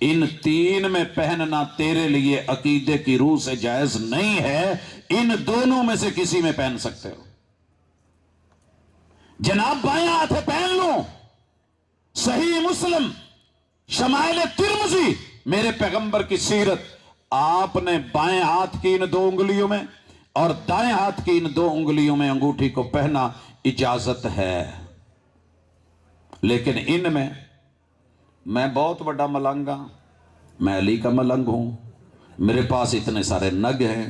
ان تین میں پہننا تیرے لیے عقیدے کی روح سے جائز نہیں ہے، ان دونوں میں سے کسی میں پہن سکتے ہو۔ جناب بائیں ہاتھ پہن لو، صحیح مسلم، شمائل ترمذی، میرے پیغمبر کی سیرت، آپ نے بائیں ہاتھ کی ان 2 انگلیوں میں اور دائیں ہاتھ کی ان 2 انگلیوں میں انگوٹھی کو پہنا اجازت ہے، لیکن ان میں بہت بڑا ملنگ ہوں، میں علی کا ملنگ ہوں، میرے پاس اتنے سارے نگ ہیں،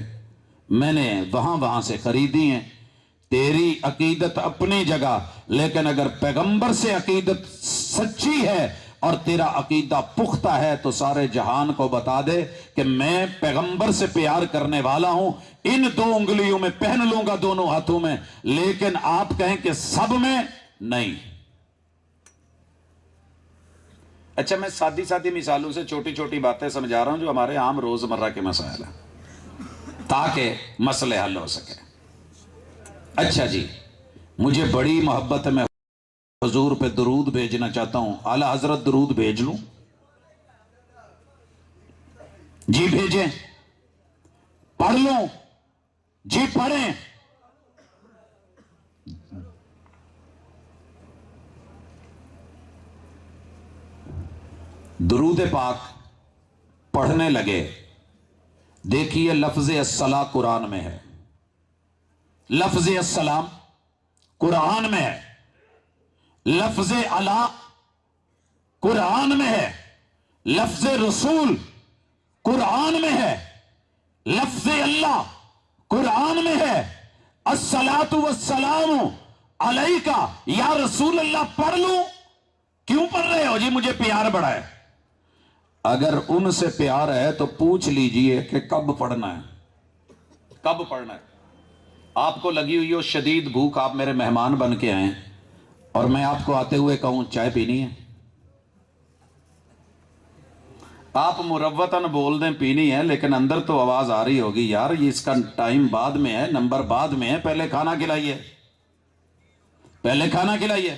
میں نے وہاں سے خریدی ہیں، تیری عقیدت اپنی جگہ، لیکن اگر پیغمبر سے عقیدت سچی ہے اور تیرا عقیدہ پختہ ہے تو سارے جہان کو بتا دے کہ میں پیغمبر سے پیار کرنے والا ہوں، ان 2 انگلیوں میں پہن لوں گا، دونوں ہاتھوں میں، لیکن آپ کہیں کہ سب میں نہیں۔ اچھا، میں سادی مثالوں سے چھوٹی چھوٹی باتیں سمجھا رہا ہوں جو ہمارے عام روزمرہ کے مسائل ہیں تاکہ مسئلے حل ہو سکے۔ اچھا جی، مجھے بڑی محبت ہے، میں حضور پہ درود بھیجنا چاہتا ہوں، اعلیٰ حضرت درود بھیج لوں؟ جی بھیجیں، پڑھ لوں؟ جی پڑھیں۔ درود پاک پڑھنے لگے، دیکھیے لفظ الصلاۃ قرآن میں ہے، لفظ السلام قرآن میں ہے، لفظ علا قرآن میں ہے، لفظ رسول قرآن میں ہے، لفظ اللہ قرآن میں ہے۔ الصلاۃ والسلام علیکہ یا رسول اللہ پڑھ لوں؟ کیوں پڑھ رہے ہو؟ جی مجھے پیار بڑا ہے۔ اگر ان سے پیار ہے تو پوچھ لیجئے کہ کب پڑھنا ہے، کب پڑھنا ہے۔ آپ کو لگی ہوئی ہو شدید بھوک، آپ میرے مہمان بن کے آئیں اور میں آپ کو آتے ہوئے کہوں چائے پینی ہے، آپ مروتاً بول دیں پینی ہے، لیکن اندر تو آواز آ رہی ہوگی یار یہ اس کا ٹائم بعد میں ہے، نمبر بعد میں ہے، پہلے کھانا کھلائیے، پہلے کھانا کھلائیے۔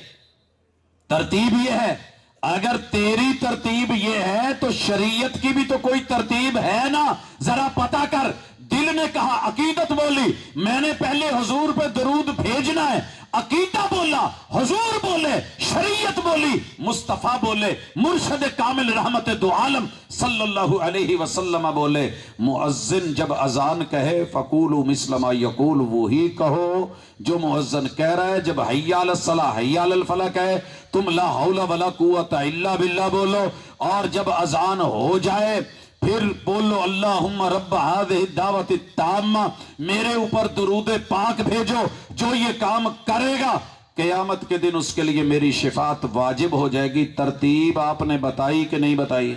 ترتیب یہ ہے، اگر تیری ترتیب یہ ہے تو شریعت کی بھی تو کوئی ترتیب ہے نا، ذرا پتا کر۔ دل نے کہا عقیدت بولی، میں نے پہلے حضور پہ درود بھیجنا ہے، عقیدہ بولا، حضور بولے، شریعت بولی، مصطفیٰ بولے، مرشد کامل رحمت دو عالم صلی اللہ علیہ وسلم بولے۔ مؤذن جب اذان کہے فقولوا مثل ما یقول، وہی کہو جو مؤذن کہہ رہا ہے۔ جب حی علی الصلاۃ حی علی الفلاح کہے تم لا حول ولا قوت الا باللہ بولو، اور جب اذان ہو جائے پھر بولو اللہم رب ہذہ الدعوۃ التامہ، میرے اوپر درود پاک بھیجو، جو یہ کام کرے گا قیامت کے دن اس کے لیے میری شفاعت واجب ہو جائے گی۔ ترتیب آپ نے بتائی کہ نہیں بتائی؟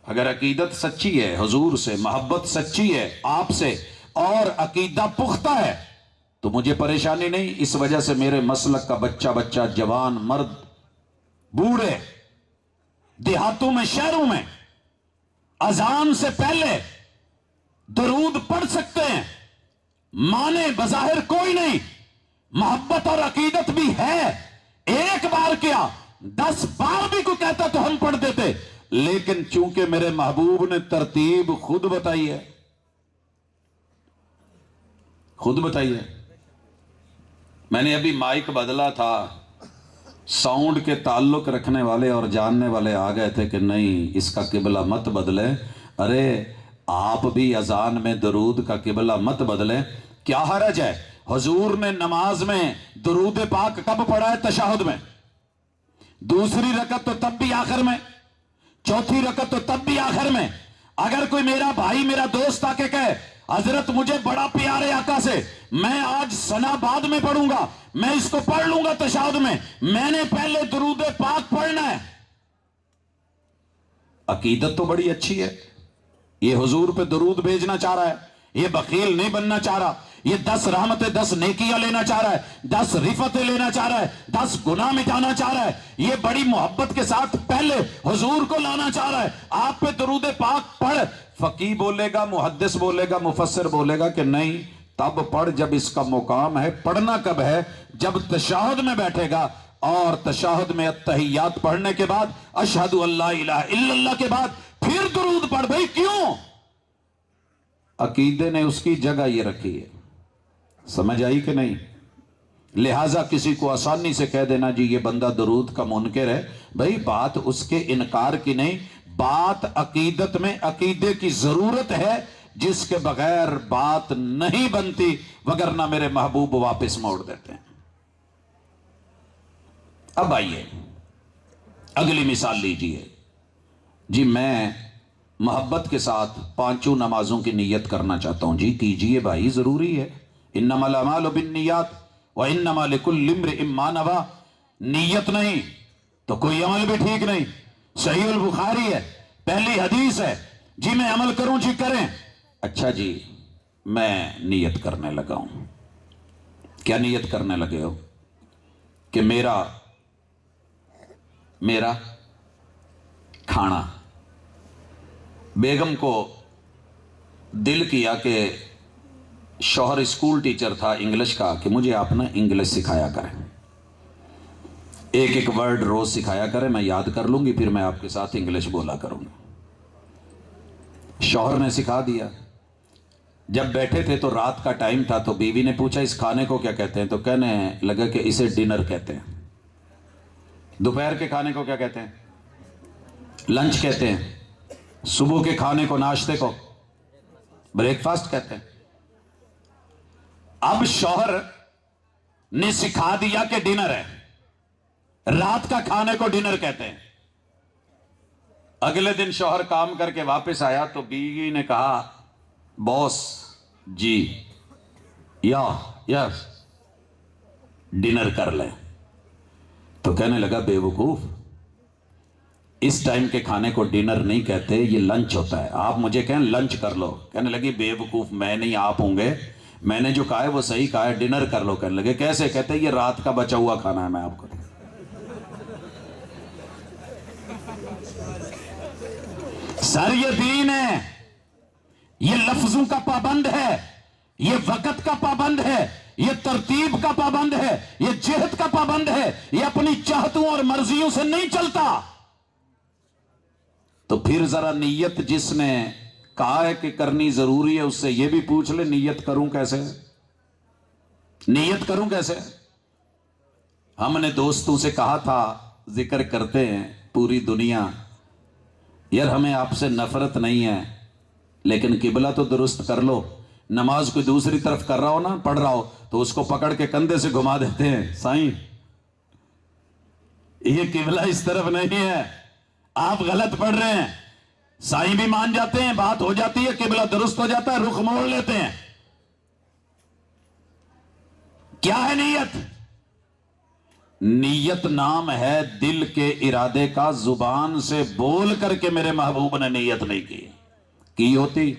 اگر عقیدت سچی ہے، حضور سے محبت سچی ہے، آپ سے، اور عقیدہ پختہ ہے تو مجھے پریشانی نہیں۔ اس وجہ سے میرے مسلک کا بچہ جوان مرد بوڑھے دیہاتوں میں شہروں میں اذان سے پہلے درود پڑھ سکتے ہیں، مانے بظاہر کوئی نہیں، محبت اور عقیدت بھی ہے۔ ایک بار کیا 10 بار بھی کوئی کہتا تو ہم پڑھ دیتے، لیکن چونکہ میرے محبوب نے ترتیب خود بتائی ہے، خود بتائی ہے۔ میں نے ابھی مائک بدلا تھا، ساؤنڈ کے تعلق رکھنے والے اور جاننے والے آ گئے تھے کہ نہیں اس کا قبلہ مت بدلے۔ ارے آپ بھی اذان میں درود کا قبلہ مت بدلے، کیا حرج ہے؟ حضور نے نماز میں درود پاک کب پڑھا ہے؟ تشہد میں، دوسری رکعت تو تب بھی آخر میں، چوتھی رکعت تو تب بھی آخر میں۔ اگر کوئی میرا بھائی میرا دوست آ کے کہے حضرت مجھے بڑا پیار ہے آقا سے، میں آج ثنا بعد میں پڑھوں گا، میں اس کو پڑھ لوں گا تشہد میں نے پہلے درود پاک پڑھنا ہے۔ عقیدت تو بڑی اچھی ہے، یہ حضور پہ درود بھیجنا چاہ رہا ہے، یہ بخیل نہیں بننا چاہ رہا، یہ 10 رحمتیں 10 نیکیاں لینا چاہ رہا ہے، 10 رفتیں لینا چاہ رہا ہے، 10 گناہ مٹانا چاہ رہا ہے، یہ بڑی محبت کے ساتھ پہلے حضور کو لانا چاہ رہا ہے۔ آپ پہ درود پاک پڑھ، فقیہ بولے گا، محدث بولے گا، مفسر بولے گا کہ نہیں تب پڑھ جب اس کا مقام ہے۔ پڑھنا کب ہے؟ جب تشہد میں بیٹھے گا، اور تشہد میں التحیات پڑھنے کے بعد اشہد ان لا الہ الا اللہ کے بعد پھر درود پڑھ. بھائی کیوں؟ عقیدے نے اس کی جگہ یہ رکھی ہے. سمجھ آئی کہ نہیں؟ لہٰذا کسی کو آسانی سے کہہ دینا جی یہ بندہ درود کا منکر ہے، بھائی بات اس کے انکار کی نہیں، بات عقیدت میں عقیدے کی ضرورت ہے جس کے بغیر بات نہیں بنتی، وگرنہ میرے محبوب واپس موڑ دیتے ہیں. اب آئیے اگلی مثال لیجئے. جی میں محبت کے ساتھ 5 نمازوں کی نیت کرنا چاہتا ہوں. جی کیجئے بھائی، ضروری ہے. انما الاعمال بالنیات وانما لکل امرئ ما نوی. نیت نہیں تو کوئی عمل بھی ٹھیک نہیں. صحیح البخاری ہے، پہلی حدیث ہے. جی میں عمل کروں، جی کریں. اچھا جی میں نیت کرنے لگا ہوں. کیا نیت کرنے لگے ہو؟ کہ میرا کھانا. بیگم کو دل کیا کہ شوہر اسکول ٹیچر تھا انگلش کا، کہ مجھے آپ نا انگلش سکھایا کریں، ایک ورڈ روز سکھایا کریں، میں یاد کر لوں گی، پھر میں آپ کے ساتھ انگلش بولا کروں گا. شوہر نے سکھا دیا. جب بیٹھے تھے تو رات کا ٹائم تھا، تو بیوی نے پوچھا اس کھانے کو کیا کہتے ہیں؟ تو کہنے لگا کہ اسے ڈنر کہتے ہیں. دوپہر کے کھانے کو کیا کہتے ہیں؟ لنچ کہتے ہیں. صبح کے کھانے کو، ناشتے کو بریک فاسٹ کہتے ہیں. اب شوہر نے سکھا دیا کہ ڈنر ہے، رات کا کھانے کو ڈنر کہتے ہیں. اگلے دن شوہر کام کر کے واپس آیا تو بیوی نے کہا باس جی یس ڈنر کر لیں. تو کہنے لگا بے وقوف، اس ٹائم کے کھانے کو ڈنر نہیں کہتے، یہ لنچ ہوتا ہے. آپ مجھے کہیں لنچ کر لو. کہنے لگی بے وقوف، میں نہیں آپ ہوں گے، میں نے جو کہا ہے وہ صحیح کہا ہے، ڈنر کر لو. کہنے لگے کیسے؟ کہتے یہ رات کا بچا ہوا کھانا ہے، میں آپ کو. سر یہ دین ہے، یہ لفظوں کا پابند ہے، یہ وقت کا پابند ہے، یہ ترتیب کا پابند ہے، یہ جہت کا پابند ہے، یہ اپنی چاہتوں اور مرضیوں سے نہیں چلتا. تو پھر ذرا نیت جس نے کہا ہے کہ کرنی ضروری ہے اس سے یہ بھی پوچھ لے نیت کروں کیسے؟ نیت کروں کیسے؟ ہم نے دوستوں سے کہا تھا، ذکر کرتے ہیں پوری دنیا، یار ہمیں آپ سے نفرت نہیں ہے لیکن قبلہ تو درست کر لو. نماز کوئی دوسری طرف کر رہا ہو نا، پڑھ رہا ہو، تو اس کو پکڑ کے کندھے سے گھما دیتے ہیں، سائیں یہ قبلہ اس طرف نہیں ہے، آپ غلط پڑھ رہے ہیں. سائیں بھی مان جاتے ہیں، بات ہو جاتی ہے، قبلہ درست ہو جاتا ہے، رخ موڑ لیتے ہیں. کیا ہے نیت؟ نیت نام ہے دل کے ارادے کا، زبان سے بول کر کے میرے محبوب نے نیت نہیں کی ہوتی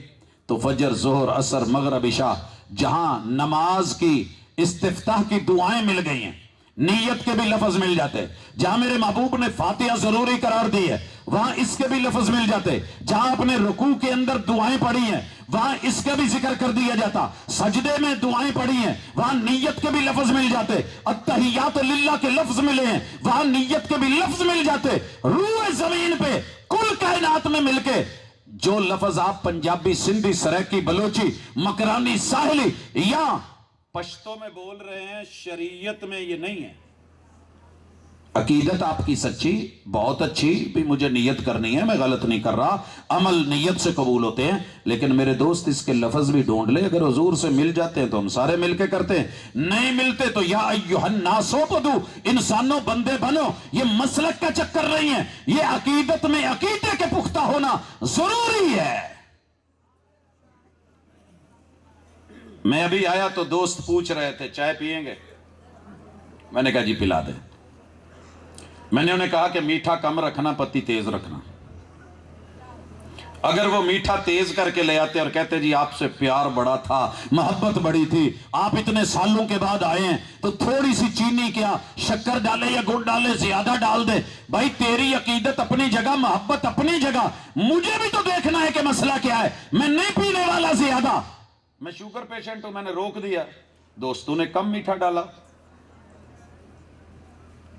تو فجر، ظہر، عصر، مغرب، عشاء، جہاں نماز کی استفتاح کی دعائیں مل گئی ہیں، نیت کے بھی لفظ مل جاتے. جہاں میرے محبوب نے فاتحہ ضروری قرار دی ہے وہاں اس کے بھی لفظ مل جاتے. جہاں اپنے رکوع کے اندر دعائیں پڑھی ہیں وہاں اس کا بھی ذکر کر دیا جاتا. سجدے میں دعائیں پڑھی ہیں وہاں نیت کے بھی لفظ مل جاتے. التحیات للہ کے لفظ ملے ہیں وہاں نیت کے بھی لفظ مل جاتے. روح زمین پہ کل کائنات میں مل کے جو لفظ آپ پنجابی، سندھی، سریکی، بلوچی، مکرانی، ساحلی یا پشتو میں بول رہے ہیں، شریعت میں یہ نہیں ہے. عقیدت آپ کی سچی، بہت اچھی، بھی مجھے نیت کرنی ہے، میں غلط نہیں کر رہا، عمل نیت سے قبول ہوتے ہیں، لیکن میرے دوست اس کے لفظ بھی ڈھونڈ لے. اگر حضور سے مل جاتے ہیں تو ہم سارے مل کے کرتے ہیں، نہیں ملتے تو یا ایھا الناس اعبدوا، انسانوں بندے بنو. یہ مسلک کا چکر نہیں ہے، یہ عقیدت میں عقیدے کے پختہ ہونا ضروری ہے. میں ابھی آیا تو دوست پوچھ رہے تھے چائے پیئیں گے؟ میں نے کہا جی پلا دیں. میں نے انہیں کہا کہ میٹھا کم رکھنا، پتی تیز رکھنا. اگر وہ میٹھا تیز کر کے لے آتے اور کہتے جی آپ سے پیار بڑا تھا، محبت بڑی تھی، آپ اتنے سالوں کے بعد آئے ہیں تو تھوڑی سی چینی کیا، شکر ڈالے یا گڑ ڈالے، زیادہ ڈال دے. بھائی تیری عقیدت اپنی جگہ، محبت اپنی جگہ، مجھے بھی تو دیکھنا ہے کہ مسئلہ کیا ہے. میں نہیں پینے والا زیادہ، میں شوگر پیشنٹ ہوں، میں نے روک دیا. دوستوں نے کم میٹھا ڈالا.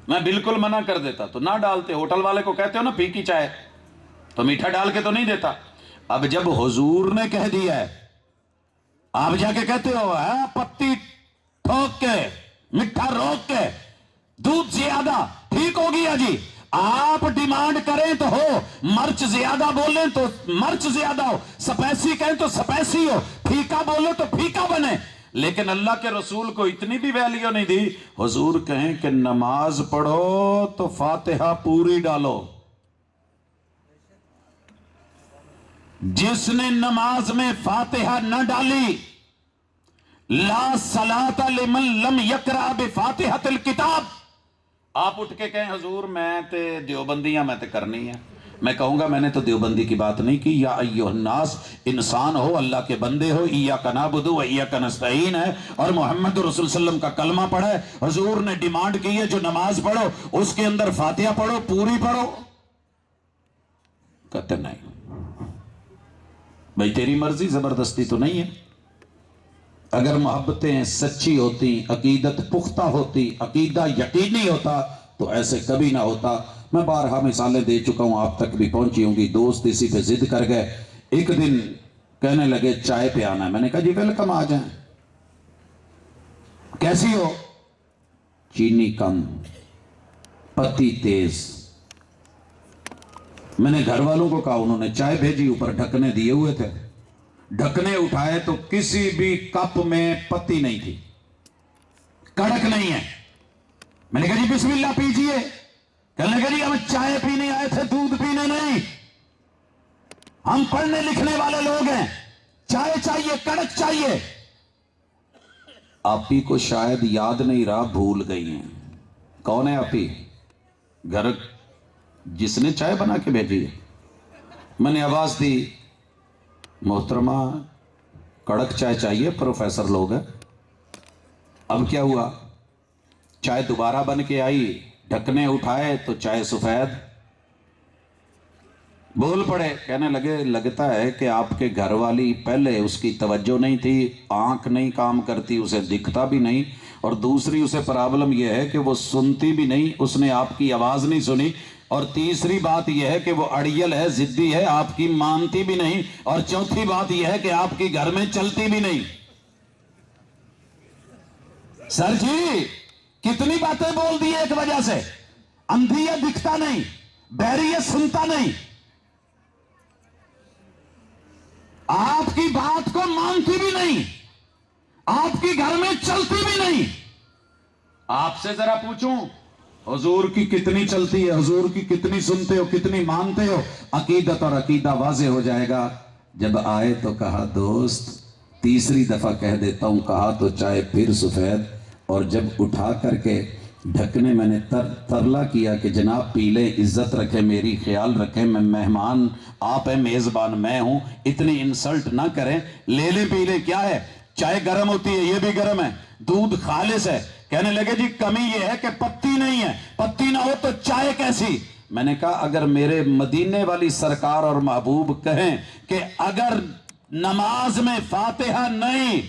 میں بالکل منع کر دیتا تو نہ ڈالتے. ہوٹل والے کو کہتے ہو نا پھیکی چائے تو میٹھا ڈال کے تو نہیں دیتا. اب جب حضور نے کہہ دیا ہے آپ جا کے کہتے ہو پتی ٹھوک کے میٹھا روک کے دودھ زیادہ ٹھیک ہو گیا جی. آپ ڈیمانڈ کریں تو ہو, مرچ زیادہ بولیں تو مرچ زیادہ ہو, سپیسی کہیں تو سپیسی ہو, پھیکا بولو تو پھیکا بنے. لیکن اللہ کے رسول کو اتنی بھی ویلیو نہیں دی. حضور کہیں کہ نماز پڑھو تو فاتحہ پوری ڈالو. جس نے نماز میں فاتحہ نہ ڈالی لا صلاۃ لمن لم یقرأ بفاتحۃ الکتاب. آپ اٹھ کے کہیں حضور میں تے دیوبندیاں میں تے کرنی ہے. میں کہوں گا میں نے تو دیوبندی کی بات نہیں کی. یا ایھا الناس, انسان ہو, اللہ کے بندے ہو, ایاک نعبد و ایاک نستعین ہے اور محمد رسول صلی اللہ علیہ وسلم کا کلمہ پڑھا ہے. حضور نے ڈیمانڈ کی ہے جو نماز پڑھو اس کے اندر فاتحہ پڑھو, پوری پڑھو. کہتے نہیں بھائی تیری مرضی, زبردستی تو نہیں ہے. اگر محبتیں سچی ہوتی, عقیدت پختہ ہوتی, عقیدہ یقینی ہوتا تو ایسے کبھی نہ ہوتا. میں بارہا مثالیں دے چکا ہوں, آپ تک بھی پہنچی ہوں گی. دوست اسی پہ ضد کر گئے. ایک دن کہنے لگے چائے پہ آنا ہے. میں نے کہا جی ویلکم, آ جائیں. کیسی ہو؟ چینی کم, پتی تیز. میں نے گھر والوں کو کہا, انہوں نے چائے بھیجی, اوپر ڈھکنے دیے ہوئے تھے. ڈھکنے اٹھائے تو کسی بھی کپ میں پتی نہیں تھی, کڑک نہیں ہے. میں نے کہا جی بسم اللہ پیجئے. کہنے لگا جی ہم چائے پینے آئے تھے, دودھ پینے نہیں. ہم پڑھنے لکھنے والے لوگ ہیں, چائے چاہیے, کڑک چاہیے. آپی کو شاید یاد نہیں رہا, بھول گئی ہیں. کون ہے آپی؟ گھر جس نے چائے بنا کے بھیجی ہے. میں نے آواز دی, محترمہ کڑک چائے چاہیے, پروفیسر لوگ ہیں. اب کیا ہوا, چائے دوبارہ بن کے آئی, ڈھکنے اٹھائے تو چائے سفید. بول پڑے, کہنے لگے لگتا ہے کہ آپ کے گھر والی پہلے اس کی توجہ نہیں تھی, آنکھ نہیں کام کرتی, اسے دکھتا بھی نہیں, اور دوسری اسے پرابلم یہ ہے کہ وہ سنتی بھی نہیں, اس نے آپ کی آواز نہیں سنی, اور تیسری بات یہ ہے کہ وہ اڑیل ہے, ضدی ہے, آپ کی مانتی بھی نہیں, اور چوتھی بات یہ ہے کہ آپ کی گھر میں چلتی بھی نہیں. سر جی کتنی باتیں بول دی ایک وجہ سے. اندھی ہے, دکھتا نہیں, بہری ہے, سنتا نہیں, آپ کی بات کو مانتی بھی نہیں, آپ کی گھر میں چلتی بھی نہیں. آپ سے ذرا پوچھوں حضور کی کتنی چلتی ہے, حضور کی کتنی سنتے ہو, کتنی مانتے ہو؟ عقیدت اور عقیدہ واضح ہو جائے گا. جب آئے تو کہا دوست, تیسری دفعہ کہہ دیتا ہوں, کہا تو چائے پھر سفید. اور جب اٹھا کر کے ڈھکنے میں نے ترلا کیا کہ جناب پی لیں, عزت رکھے میری, خیال رکھیں, میں مہمان آپ ہیں, میزبان میں ہوں, اتنی انسلٹ نہ کریں, لے لیں پی لیں. کیا ہے, چائے گرم ہوتی ہے, یہ بھی گرم ہے, دودھ خالص ہے. کہنے لگے جی کمی یہ ہے کہ پتی نہیں ہے, پتی نہ ہو تو چائے کیسی؟ میں نے کہا اگر میرے مدینے والی سرکار اور محبوب کہیں کہ اگر نماز میں فاتحہ نہیں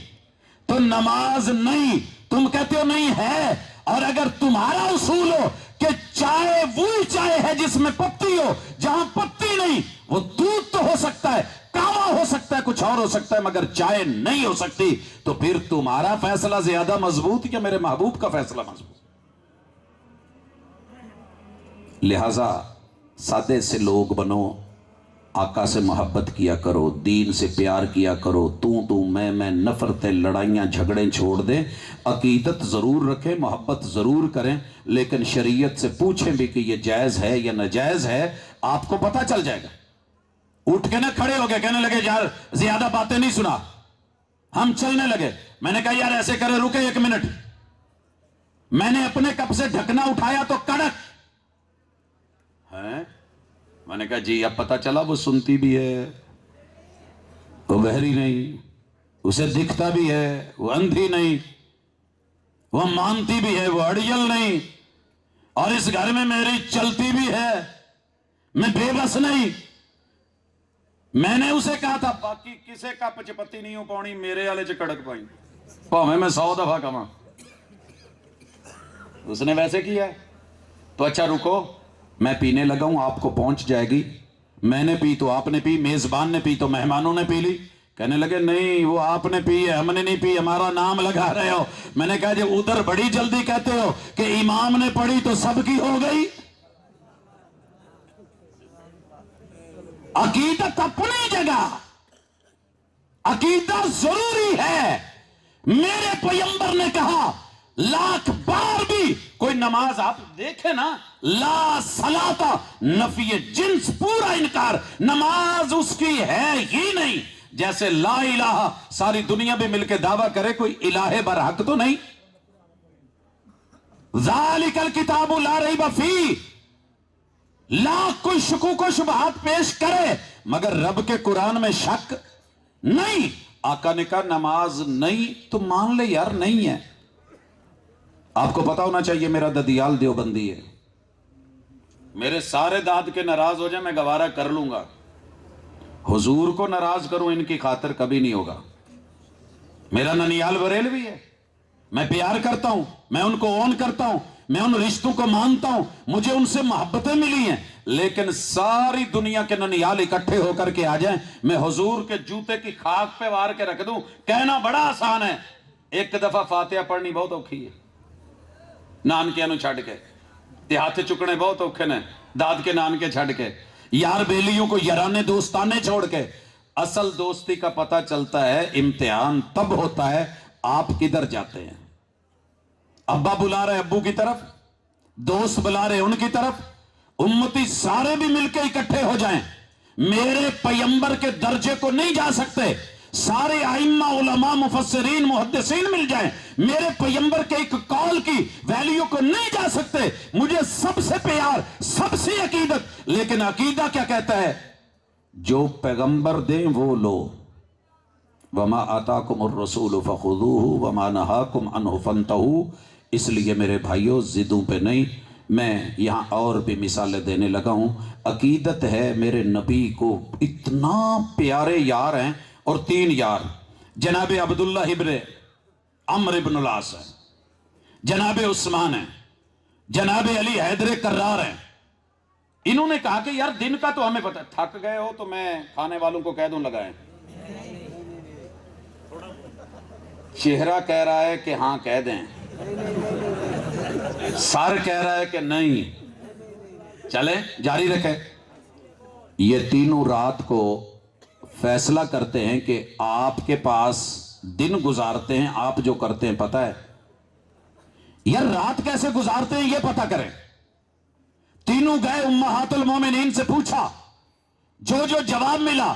تو نماز نہیں, تم کہتے ہو نہیں ہے, اور اگر تمہارا اصول ہو کہ چائے وہی چائے ہے جس میں پتی ہو, جہاں پتی نہیں, وہ دودھ تو ہو سکتا ہے, کاوا ہو سکتا ہے, کچھ اور ہو سکتا ہے, مگر چائے نہیں ہو سکتی, تو پھر تمہارا فیصلہ زیادہ مضبوط یا میرے محبوب کا فیصلہ مضبوط؟ لہذا سادے سے لوگ بنو, آقا سے محبت کیا کرو, دین سے پیار کیا کرو, تو میں نفرتیں, لڑائیاں, جھگڑیں چھوڑ دیں. عقیدت ضرور رکھیں, محبت ضرور کریں, لیکن شریعت سے پوچھیں بھی کہ یہ جائز ہے یا ناجائز ہے. آپ کو پتہ چل جائے گا. اٹھ کے نہ کھڑے ہو گئے, کہنے لگے یار زیادہ باتیں نہیں سنا, ہم چلنے لگے. میں نے کہا یار ایسے کرے, رکے 1 منٹ. میں نے اپنے کپ سے ڈھکنا اٹھایا تو کڑک ہے. میں نے کہا جی اب پتہ چلا وہ سنتی بھی ہے, وہ بہری نہیں, اسے دکھتا بھی ہے, وہ اندھی نہیں, وہ مانتی بھی ہے, وہ اڑیل نہیں, اور اس گھر میں میری چلتی بھی ہے, میں بے بس نہیں. میں نے اسے کہا تھا باقی کسے کپ چ پتی نہیں ہو پاؤنی, میرے والے چ کڑک پائی, بھاویں میں 100 دفعہ کہاں. اس نے ویسے کیا ہے. تو اچھا رکو، میں پینے لگا ہوں، آپ کو پہنچ جائے گی، میں نے پی تو آپ نے پی، میزبان نے پی تو مہمانوں نے پی لی۔ کہنے لگے نہیں، وہ آپ نے پی ہے، ہم نے نہیں پی، ہمارا نام لگا رہے ہو۔ میں نے کہا جی ادھر بڑی جلدی کہتے ہو کہ امام نے پڑھی تو سب کی ہو گئی۔ عقیدت اپنی جگہ، عقیدہ ضروری ہے۔ میرے پیغمبر نے کہا لاکھ بار بھی کوئی نماز آپ دیکھیں نا، لا صلاۃ نفی جنس، پورا انکار، نماز اس کی ہے ہی نہیں۔ جیسے لا الہ ساری دنیا بھی مل کے دعویٰ کرے کوئی الہ برحق تو نہیں۔ ذالک الکتاب لا ریب فیہ، لاکھ کوئی شکوک و شبہات پیش کرے مگر رب کے قرآن میں شک نہیں۔ آقا نے کہا نماز نہیں تو مان لے یار نہیں ہے۔ آپ کو پتا ہونا چاہیے میرا ددیال دیوبندی ہے، میرے سارے داد کے ناراض ہو جائیں میں گوارہ کر لوں گا، حضور کو ناراض کروں ان کی خاطر کبھی نہیں ہوگا۔ میرا ننیال بریلوی ہے، میں پیار کرتا ہوں، میں ان کو اون کرتا ہوں، میں ان رشتوں کو مانتا ہوں، مجھے ان سے محبتیں ملی ہیں، لیکن ساری دنیا کے ننیال اکٹھے ہو کر کے آ جائیں، میں حضور کے جوتے کی خاک پہ وار کے رکھ دوں، کہنا بڑا آسان ہے، ایک دفعہ فاتحہ پڑھنی بہت اوکھی ہے، نان کے انو چھڑ کے تے ہاتھ چکنے بہت اوکھے نے، داد کے نان کے چھڑ کے، یار بیلیوں کو یارانے دوستانے چھوڑ کے۔ اصل دوستی کا پتہ چلتا ہے، امتحان تب ہوتا ہے آپ کدھر جاتے ہیں۔ ابا بلا رہے ابو کی طرف، دوست بلا رہے ان کی طرف، امتی سارے بھی مل کے اکٹھے ہو جائیں، میرے پیغمبر کے درجے کو نہیں جا سکتے، سارے ائمہ علماء مفسرین محدثین مل جائیں، میرے پیغمبر کے ایک قول کی ویلیو کو نہیں جا سکتے۔ مجھے سب سے پیار، سب سے عقیدت، لیکن عقیدہ کیا کہتا ہے؟ جو پیغمبر دیں وہ لو، وما آتاکم الرسول فخذوہ وما نہاکم عنہ فانتہوا۔ اس لیے میرے بھائیوں ضدوں پہ نہیں، میں یہاں اور بھی مثالیں دینے لگا ہوں۔ عقیدت ہے میرے نبی کو اتنا پیارے یار ہیں، اور 3 یار، جناب عبداللہ ابن عمرو ابن العاص ہیں، جناب عثمان ہیں، جناب علی حیدر کرار ہیں۔ انہوں نے کہا کہ یار دن کا تو ہمیں پتہ، تھک گئے ہو تو میں کھانے والوں کو کہہ دوں لگائیں۔ چہرہ کہہ رہا ہے کہ ہاں کہہ دیں، سر کہہ رہا ہے کہ نہیں، چلیں جاری رکھیں۔ یہ تینوں رات کو فیصلہ کرتے ہیں کہ آپ کے پاس دن گزارتے ہیں، آپ جو کرتے ہیں پتہ ہے؟ یار رات کیسے گزارتے ہیں یہ پتہ کریں۔ تینوں گئے امہات المومنین سے پوچھا، جو جو جواب ملا،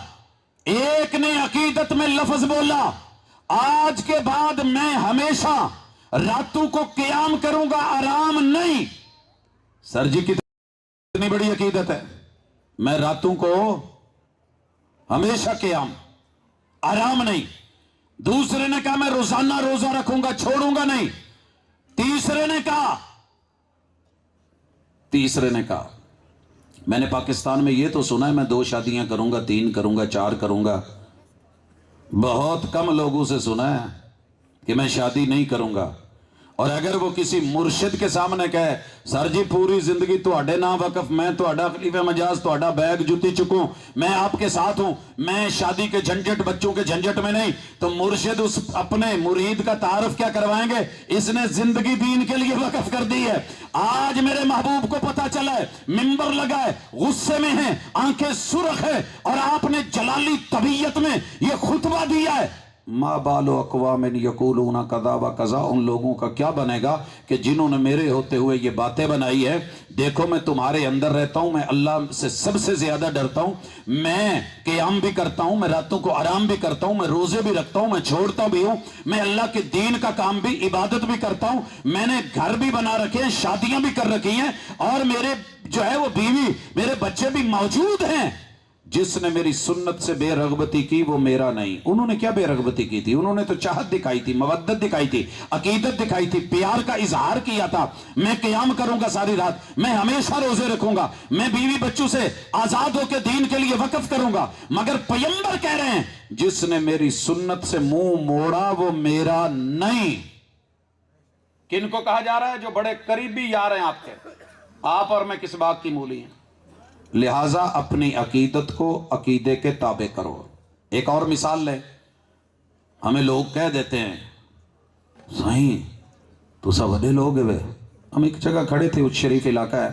ایک نے عقیدت میں لفظ بولا، آج کے بعد میں ہمیشہ راتوں کو قیام کروں گا، آرام نہیں۔ سر جی کتنی بڑی عقیدت ہے، میں راتوں کو ہمیشہ قیام، آرام نہیں۔ دوسرے نے کہا میں روزانہ روزہ رکھوں گا، چھوڑوں گا نہیں۔ تیسرے نے کہا میں نے پاکستان میں یہ تو سنا ہے میں 2 شادیاں کروں گا، 3 کروں گا، 4 کروں گا، بہت کم لوگوں سے سنا ہے کہ میں شادی نہیں کروں گا۔ اور اگر وہ کسی مرشد کے سامنے کہے سر جی پوری زندگی تواڈے نا وقف، میں تواڈا خلیفہ مجاز، تواڈا بیگ جتی چکوں، میں آپ کے ساتھ ہوں، میں شادی کے جھنجٹ بچوں کے جھنجٹ میں نہیں، تو مرشد اس اپنے مرید کا تعارف کیا کروائیں گے؟ اس نے زندگی دین کے لیے وقف کر دی ہے۔ آج میرے محبوب کو پتا چلا ہے، منبر لگا ہے، غصے میں ہیں، آنکھیں سرخ ہے، اور آپ نے جلالی طبیعت میں یہ خطبہ دیا ہے، ما بال اقوام یقولون کذا و کذا، ان لوگوں کا کیا بنے گا کہ جنہوں نے میرے ہوتے ہوئے یہ باتیں بنائی ہے۔ دیکھو میں تمہارے اندر رہتا ہوں، میں اللہ سے سب سے زیادہ ڈرتا ہوں، میں قیام بھی کرتا ہوں، میں راتوں کو آرام بھی کرتا ہوں، میں روزے بھی رکھتا ہوں، میں چھوڑتا بھی ہوں، میں اللہ کے دین کا کام بھی، عبادت بھی کرتا ہوں، میں نے گھر بھی بنا رکھے ہیں، شادیاں بھی کر رکھی ہیں، اور میرے جو ہے وہ بیوی، میرے بچے بھی موجود ہیں۔ جس نے میری سنت سے بے رغبتی کی وہ میرا نہیں۔ انہوں نے کیا بے رغبتی کی تھی؟ انہوں نے تو چاہت دکھائی تھی، مودت دکھائی تھی، عقیدت دکھائی تھی، پیار کا اظہار کیا تھا۔ میں قیام کروں گا ساری رات، میں ہمیشہ روزے رکھوں گا، میں بیوی بچوں سے آزاد ہو کے دین کے لیے وقف کروں گا، مگر پیغمبر کہہ رہے ہیں جس نے میری سنت سے منہ موڑا وہ میرا نہیں۔ کن کو کہا جا رہا ہے؟ جو بڑے قریبی یار ہیں آپ کے، آپ اور میں کس بات کی مولی ہیں؟ لہٰذا اپنی عقیدت کو عقیدے کے تابع کرو۔ ایک اور مثال لیں، ہمیں لوگ کہہ دیتے ہیں صحیح تو سب بڑے لوگ ہیں۔ ہم ایک جگہ کھڑے تھے، اس شریف علاقہ ہے،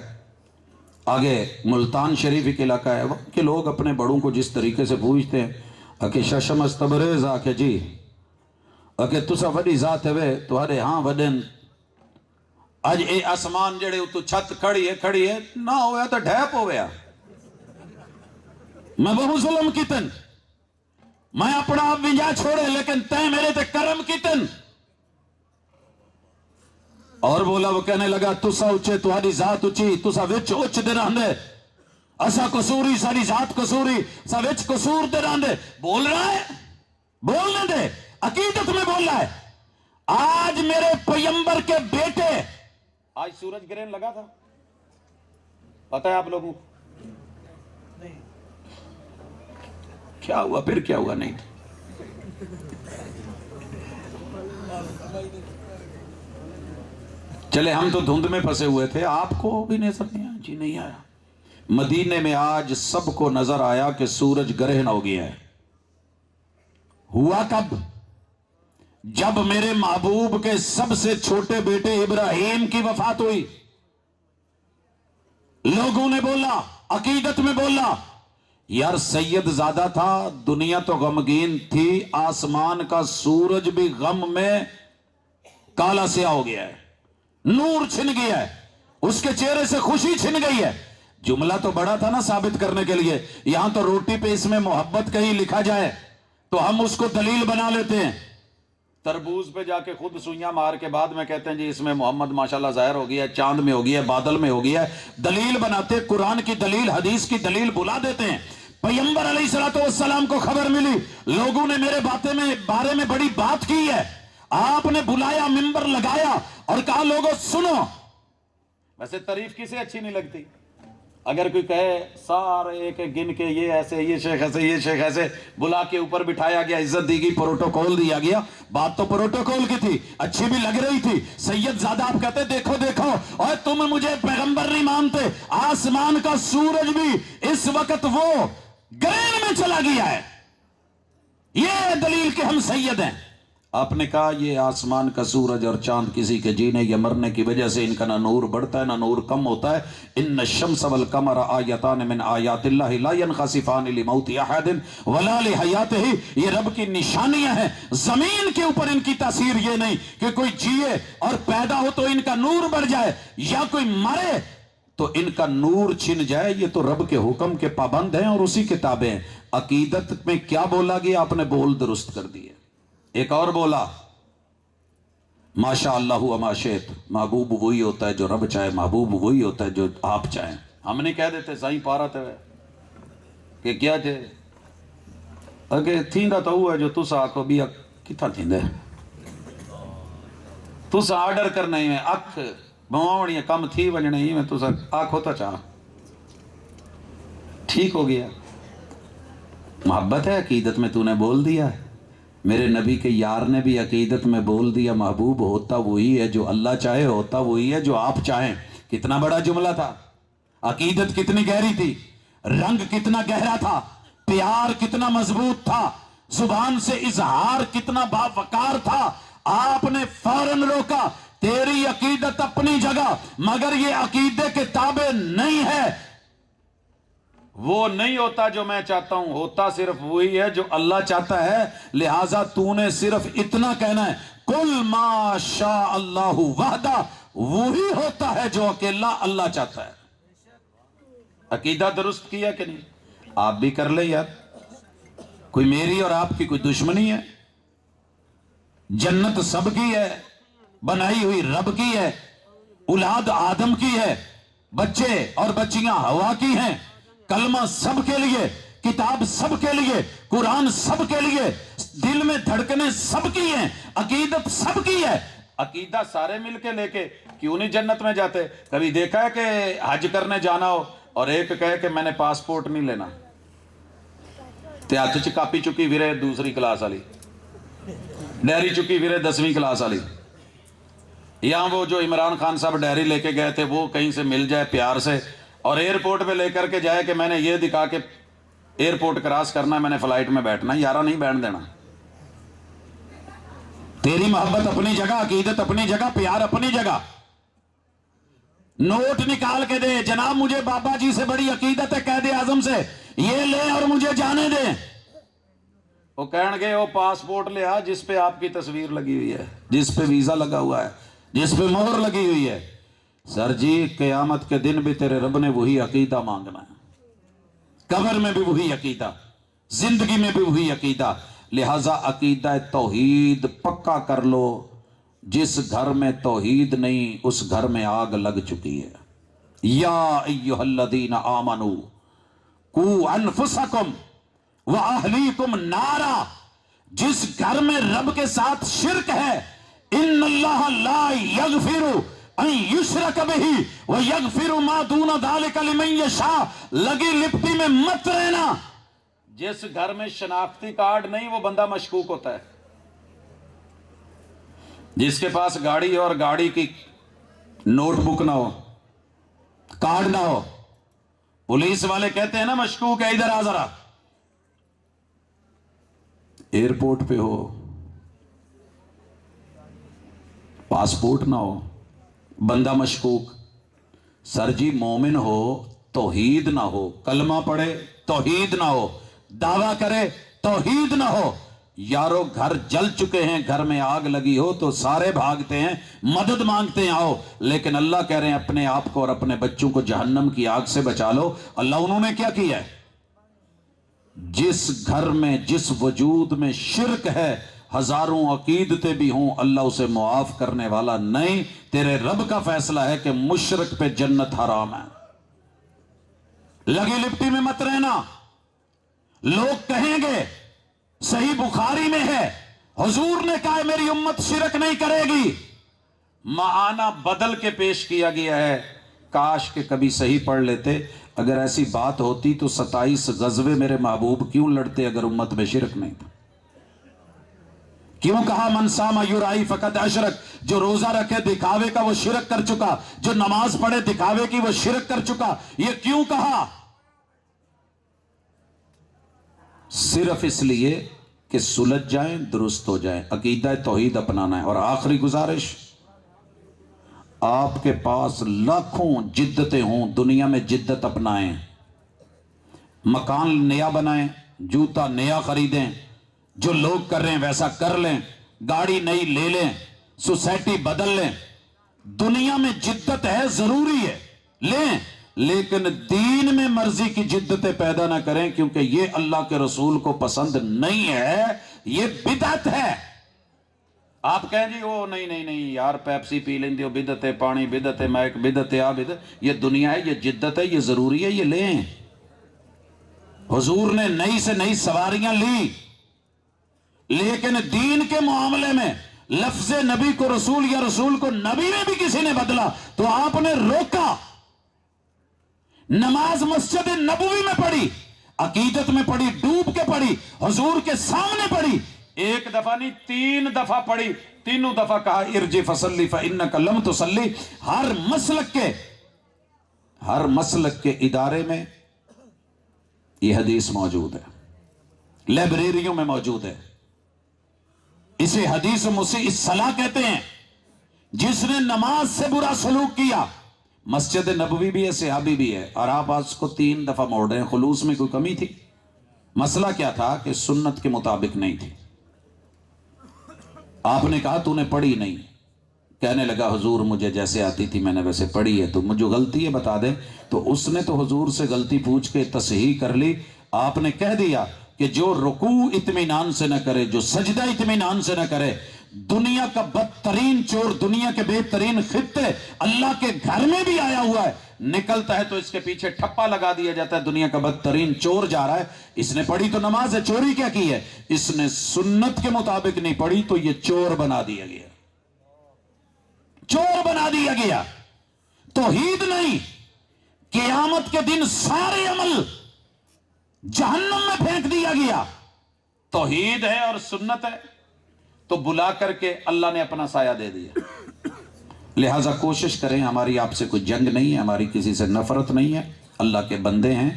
آگے ملتان شریف ایک علاقہ ہے، وہاں کے لوگ اپنے بڑوں کو جس طریقے سے پوچھتے ہیں کہ ششم استبریز آکے جی کہ تسا وڈی ذات ہے تہاڈے ہاں وڈن اج اے آسمان جڑے تو چھت کھڑی ہے نہ ہویا تو ڈھیپ ہویا۔ میں بہت ظلم کیتن، میں اپنا آپ ونجا چھوڑے لیکن تے میرے تے کرم کیتن۔ اور بولا، وہ کہنے لگا تسا اچے تہاڈی ذات اچھی، تسا وچ اچ دے رہندے، اسا قصوری ساری ذات قصوری، سا وچ قصور دے رہندے۔ بول رہا ہے، بولنے دے، عقیدت میں بول رہا ہے۔ آج میرے پیغمبر کے بیٹے، آج سورج گرہن لگا تھا، پتہ ہے آپ لوگوں کو کیا ہوا؟ پھر کیا ہوا؟ نہیں چلے ہم تو دھند میں پھنسے ہوئے تھے، آپ کو بھی نظر نہیں آیا؟ جی نہیں آیا۔ مدینے میں آج سب کو نظر آیا کہ سورج گرہن ہو گیا ہے۔ ہوا کب؟ جب میرے محبوب کے سب سے چھوٹے بیٹے ابراہیم کی وفات ہوئی۔ لوگوں نے بولا، عقیدت میں بولا، یار سید زیادہ تھا، دنیا تو غمگین تھی، آسمان کا سورج بھی غم میں کالا سیاہ ہو گیا ہے، نور چھن گیا ہے، اس کے چہرے سے خوشی چھن گئی ہے۔ جملہ تو بڑا تھا نا ثابت کرنے کے لیے، یہاں تو روٹی پہ اس میں محبت کہیں لکھا جائے تو ہم اس کو دلیل بنا لیتے ہیں، تربوز پہ جا کے خود سوئیاں مار کے بعد میں کہتے ہیں جی اس میں محمد ماشاءاللہ ظاہر ہو گیا ہے، چاند میں ہو گیا ہے، بادل میں ہو گیا ہے، دلیل بناتے، قرآن کی دلیل، حدیث کی دلیل بلا دیتے ہیں۔ پیغمبر علیہ السلام کو خبر ملی، لوگوں نے میرے بارے میں بڑی بات کی ہے، آپ نے بلایا، منبر لگایا اور کہا لوگوں سنو۔ ویسے تعریف کسے اچھی نہیں لگتی؟ اگر کوئی کہے سارے ایک ایک گن کے یہ ایسے، یہ شیخ ایسے، یہ شیخ ایسے، بلا کے اوپر بٹھایا گیا، عزت دی گئی، پروٹوکول دیا گیا، بات تو پروٹوکول کی تھی، اچھی بھی لگ رہی تھی۔ سید زادہ آپ کہتے دیکھو دیکھو، اور تم مجھے پیغمبر نہیں مانتے، آسمان کا سورج بھی اس وقت وہ گرہن میں چلا گیا ہے، یہ دلیل کہ ہم سید ہیں۔ آپ نے کہا یہ آسمان کا سورج اور چاند کسی کے جینے یا مرنے کی وجہ سے ان کا نہ نور بڑھتا ہے نہ نور کم ہوتا ہے۔ ان الشمس والقمر آیتان من آیات اللہ لا ينخسفان لموت احد ولا لحیاتہ، یہ رب کی نشانیاں ہیں، زمین کے اوپر ان کی تاثیر یہ نہیں کہ کوئی جیے اور پیدا ہو تو ان کا نور بڑھ جائے، یا کوئی مرے تو ان کا نور چھن جائے، یہ تو رب کے حکم کے پابند ہیں اور اسی کے تابع ہیں۔ عقیدت میں کیا بولا گیا؟ آپ نے بول درست کر دیے۔ ایک اور بولا، ماشاء اللہ وما شئت، محبوب وہی ہوتا ہے جو رب چاہے، محبوب وہی ہوتا ہے جو آپ چاہیں۔ ہم نہیں کہہ دیتے سائیں پارا تھے کہ کیا تھے اگے تھیندا تو ہوا جو تسا آکھو بھی کتھا تھیندے، تسا آرڈر کرنا ہی میں اکھ بواوڑیاں کم تھی ونجنے ہی میں تسا آکھو تا چاہ، ٹھیک ہو گیا۔ محبت ہے عقیدت میں، تو نے بول دیا ہے، میرے نبی کے یار نے بھی عقیدت میں بول دیا، محبوب ہوتا وہی ہے جو اللہ چاہے، ہوتا وہی ہے جو آپ چاہیں۔ کتنا بڑا جملہ تھا، عقیدت کتنی گہری تھی، رنگ کتنا گہرا تھا، پیار کتنا مضبوط تھا، زبان سے اظہار کتنا باوقار تھا۔ آپ نے فوراً روکا، تیری عقیدت اپنی جگہ مگر یہ عقیدے کے تابع نہیں ہے، وہ نہیں ہوتا جو میں چاہتا ہوں، ہوتا صرف وہی ہے جو اللہ چاہتا ہے۔ لہٰذا تو نے صرف اتنا کہنا ہے، قل ما شاء اللہ وحدہ، وہی ہوتا ہے جو اکیلا اللہ چاہتا ہے۔ عقیدہ درست کیا کہ نہیں؟ آپ بھی کر لیں یار، کوئی میری اور آپ کی کوئی دشمنی ہے؟ جنت سب کی ہے، بنائی ہوئی رب کی ہے، اولاد آدم کی ہے، بچے اور بچیاں ہوا کی ہیں، کلمہ سب کے لیے، کتاب سب کے لیے، قرآن سب کے لیے، دل میں دھڑکنے سب کی ہیں، عقیدت سب کی ہے۔ عقیدہ سارے مل کے لے کے کیوں نہیں جنت میں جاتے؟ کبھی دیکھا ہے کہ حج کرنے جانا ہو اور ایک کہے کہ میں نے پاسپورٹ نہیں لینا، تے ہاتھ چ کاپی چکی پھرے دوسری کلاس والی، ڈیری چکی پھرے 10ویں کلاس والی، یہاں وہ جو عمران خان صاحب ڈائری لے کے گئے تھے وہ کہیں سے مل جائے پیار سے اور ایئرپورٹ پہ لے کر کے جائے کہ میں نے یہ دکھا کے ایئرپورٹ کراس کرنا ہے، میں نے فلائٹ میں بیٹھنا، یارہ نہیں بیٹھ دینا۔ تیری محبت اپنی جگہ، عقیدت اپنی جگہ، پیار اپنی جگہ۔ نوٹ نکال کے دے، جناب مجھے بابا جی سے بڑی عقیدت ہے قائد اعظم سے، یہ لے اور مجھے جانے دیں۔ وہ کہن گے وہ پاسپورٹ لے آ جس پہ آپ کی تصویر لگی ہوئی ہے، جس پہ ویزا لگا ہوا ہے، جس پہ مہر لگی ہوئی ہے۔ سر جی قیامت کے دن بھی تیرے رب نے وہی عقیدہ مانگنا ہے، قبر میں بھی وہی عقیدہ، زندگی میں بھی وہی عقیدہ۔ لہذا عقیدہ توحید پکا کر لو، جس گھر میں توحید نہیں اس گھر میں آگ لگ چکی ہے۔ یا ایھا الذین آمنوا قوا انفسکم واہلیکم نارا، جس گھر میں رب کے ساتھ شرک ہے، ان اللہ لا یغفر ان یشرک بہ ویغفر ما دون ذلک لمن یشاء، لگی لپٹی میں مت رہنا۔ جس گھر میں شناختی کارڈ نہیں وہ بندہ مشکوک ہوتا ہے۔ جس کے پاس گاڑی اور گاڑی کی نوٹ بک نہ ہو، کارڈ نہ ہو، پولیس والے کہتے ہیں نا مشکوک ہے، ادھر آ ذرا۔ ایئرپورٹ پہ ہو، پاسپورٹ نہ ہو، بندہ مشکوک۔ سر جی مومن ہو توحید نہ ہو، کلمہ پڑھے توحید نہ ہو، دعویٰ کرے توحید نہ ہو، یارو گھر جل چکے ہیں، گھر میں آگ لگی ہو تو سارے بھاگتے ہیں، مدد مانگتے ہیں آؤ، لیکن اللہ کہہ رہے ہیں اپنے آپ کو اور اپنے بچوں کو جہنم کی آگ سے بچا لو۔ اللہ انہوں نے کیا کیا ہے؟ جس گھر میں جس وجود میں شرک ہے، ہزاروں عقیدتیں بھی ہوں، اللہ اسے معاف کرنے والا نہیں۔ تیرے رب کا فیصلہ ہے کہ مشرک پہ جنت حرام ہے۔ لگی لپٹی میں مت رہنا۔ لوگ کہیں گے صحیح بخاری میں ہے حضور نے کہا میری امت شرک نہیں کرے گی، معانہ بدل کے پیش کیا گیا ہے۔ کاش کہ کبھی صحیح پڑھ لیتے۔ اگر ایسی بات ہوتی تو 27 غزوے میرے محبوب کیوں لڑتے اگر امت میں شرک نہیں تھا؟ کیوں کہا من صام یرائی فقط اشرک؟ جو روزہ رکھے دکھاوے کا وہ شرک کر چکا، جو نماز پڑھے دکھاوے کی وہ شرک کر چکا۔ یہ کیوں کہا؟ صرف اس لیے کہ سلجھ جائیں، درست ہو جائیں، عقیدہ توحید اپنانا ہے۔ اور آخری گزارش، آپ کے پاس لاکھوں جدتیں ہوں، دنیا میں جدت اپنائیں، مکان نیا بنائیں، جوتا نیا خریدیں، جو لوگ کر رہے ہیں ویسا کر لیں، گاڑی نئی لے لیں، سوسائٹی بدل لیں، دنیا میں جدت ہے، ضروری ہے، لیں، لیکن دین میں مرضی کی جدتیں پیدا نہ کریں، کیونکہ یہ اللہ کے رسول کو پسند نہیں ہے، یہ بدعت ہے۔ آپ کہیں جی وہ نہیں یار پیپسی پی لیں دیو، بدعت ہے، پانی بدعت ہے، میک بدعت ہے، بدعت، یہ دنیا ہے، یہ جدت ہے، یہ ضروری ہے، یہ لیں۔ حضور نے نئی سے نئی سواریاں لی، لیکن دین کے معاملے میں لفظ نبی کو رسول یا رسول کو نبی میں بھی کسی نے بدلا تو آپ نے روکا۔ نماز مسجد نبوی میں پڑھی، عقیدت میں پڑھی، ڈوب کے پڑھی، حضور کے سامنے پڑھی، ایک دفعہ نہیں 3 دفعہ پڑھی، تینوں دفعہ کہا ارجع فصلی فإنک لم تصلی۔ ہر مسلک کے ادارے میں یہ حدیث موجود ہے، لائبریریوں میں موجود ہے۔ اسے حدیث مسیء الصلاۃ کہتے ہیں۔ جس نے نماز سے برا سلوک کیا، مسجد نبوی بھی ہے، صحابی بھی ہے، اور آپ آج کو 3 دفعہ موڑ رہے ہیں۔ خلوص میں کوئی کمی تھی؟ مسئلہ کیا تھا کہ سنت کے مطابق نہیں تھی۔ آپ نے کہا تو نے پڑھی نہیں، کہنے لگا حضور مجھے جیسے آتی تھی میں نے ویسے پڑھی ہے، تو مجھے غلطی ہے بتا دیں۔ تو اس نے تو حضور سے غلطی پوچھ کے تصحیح کر لی۔ آپ نے کہہ دیا کہ جو رکوع اطمینان سے نہ کرے، جو سجدہ اطمینان سے نہ کرے، دنیا کا بدترین چور، دنیا کے بہترین خطے، اللہ کے گھر میں بھی آیا ہوا ہے، نکلتا ہے تو اس کے پیچھے ٹھپا لگا دیا جاتا ہے، دنیا کا بدترین چور جا رہا ہے، اس نے پڑھی تو نماز ہے، چوری کیا کی ہے؟ اس نے سنت کے مطابق نہیں پڑھی تو یہ چور بنا دیا گیا، چور بنا دیا گیا۔ توحید نہیں، قیامت کے دن سارے عمل جہنم میں پھینک دیا گیا۔ توحید ہے اور سنت ہے تو بلا کر کے اللہ نے اپنا سایہ دے دیا۔ لہٰذا کوشش کریں، ہماری آپ سے کوئی جنگ نہیں ہے، ہماری کسی سے نفرت نہیں ہے، اللہ کے بندے ہیں،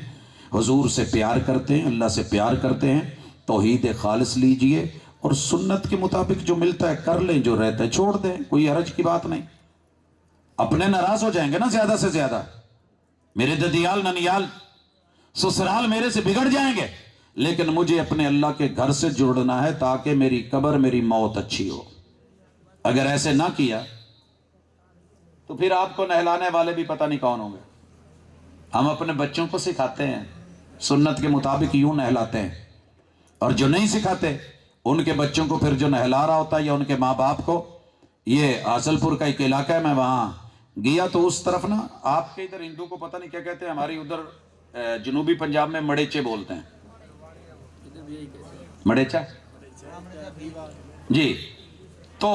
حضور سے پیار کرتے ہیں، اللہ سے پیار کرتے ہیں، توحید خالص لیجئے اور سنت کے مطابق جو ملتا ہے کر لیں، جو رہتا ہے چھوڑ دیں، کوئی حرج کی بات نہیں۔ اپنے ناراض ہو جائیں گے نا زیادہ سے زیادہ، میرے ددیال ننیال سسرال میرے سے بگڑ جائیں گے، لیکن مجھے اپنے اللہ کے گھر سے جڑنا ہے تاکہ میری قبر میری موت اچھی ہو۔ اگر ایسے نہ کیا تو پھر آپ کو نہلانے والے بھی پتہ نہیں کون ہوں گے۔ ہم اپنے بچوں کو سکھاتے ہیں سنت کے مطابق یوں نہلاتے ہیں، اور جو نہیں سکھاتے ان کے بچوں کو پھر جو نہلا رہا ہوتا ہے یا ان کے ماں باپ کو، یہ حاصل پور کا ایک علاقہ ہے، میں وہاں گیا تو اس طرف نا، آپ کے ادھر ہندو کو پتہ نہیں کیا کہتے ہیں، ہماری ادھر جنوبی پنجاب میں مڑیچے بولتے ہیں، مڑیچا جی۔ تو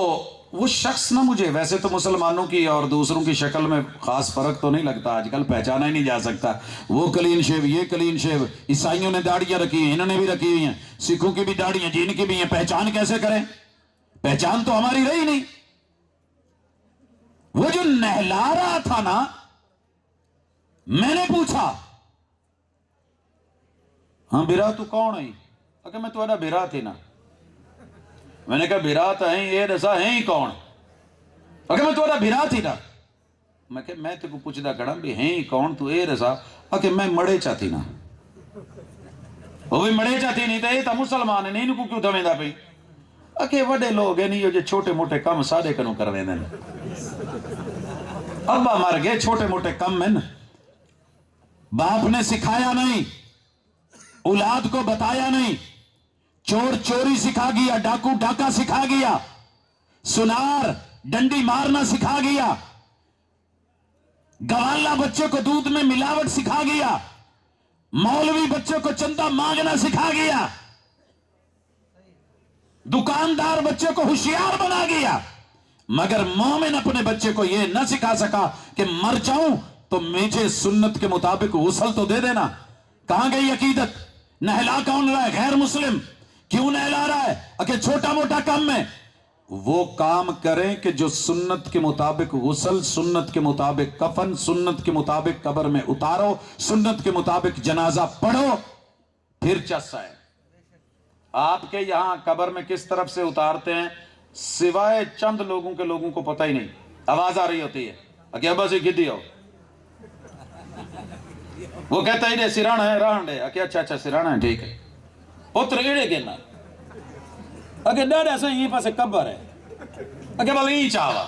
وہ شخص نا، مجھے ویسے تو مسلمانوں کی اور دوسروں کی شکل میں خاص فرق تو نہیں لگتا، آج کل پہچانا ہی نہیں جا سکتا، وہ کلین شیو یہ کلین شیو، عیسائیوں نے داڑیاں رکھی ہیں، انہوں نے بھی رکھی ہوئی ہیں، سکھوں کی بھی داڑیاں جن کی بھی ہیں، پہچان کیسے کریں؟ پہچان تو ہماری رہی نہیں۔ وہ جو نہلا رہا تھا نا، میں نے پوچھا ہاں بیرا تو کون ہے؟ کہ میں تھوڑا بیرا تھی نا۔ میں نے کہا بیرا تو ہیں یہ دسا ہیں ہی کون؟ اگر میں تھوڑا بیرا تھی نا، میں کہ میں تے کو پوچھدا کڑا بھی ہیں ہی کون تو اے دسا، کہ میں مڑے چاہتی نا، وہ بھی مڑے چاہتی نہیں تے یہ تا مسلمان ہے نہیں، انہوں کو کیوں دھویں پئی؟ کہ وڈے لوگ ہیں نہیں، جو چھوٹے موٹے کم سادے کنوں کرویں دیں، ابا مر گئے، چھوٹے موٹے کم ہیں، باپ نے سکھایا نہیں، اولاد کو بتایا نہیں، چور چوری سکھا گیا، ڈاکو ڈاکا سکھا گیا، سنار ڈنڈی مارنا سکھا گیا، گوالا بچے کو دودھ میں ملاوٹ سکھا گیا، مولوی بچے کو چندہ مانگنا سکھا گیا، دکاندار بچے کو ہوشیار بنا گیا، مگر مومن اپنے بچے کو یہ نہ سکھا سکا کہ مر جاؤں تو مجھے سنت کے مطابق غسل تو دے دینا۔ کہاں گئی عقیدت؟ نہلا کون رہا ہے؟ غیر مسلم کیوں نہلا رہا ہے؟ کہ چھوٹا موٹا کام میں وہ کام کریں کہ جو سنت کے مطابق غسل، سنت کے مطابق کفن، سنت کے مطابق قبر میں اتارو، سنت کے مطابق جنازہ پڑھو، پھر چس آئے۔ آپ کے یہاں قبر میں کس طرف سے اتارتے ہیں سوائے چند لوگوں کو پتہ ہی نہیں، آواز آ رہی ہوتی ہے کہ ابا سے گدی ہو، وہ کہتا ہی دے سرانا ہے رہن دے، کہ اچھا اچھا سرانا ہے ٹھیک ہے، اتر ایڑے گینا اگر ڈاڑے ایسا یہیں پاس قبر ہے، اگر بل یہیں چاہوا،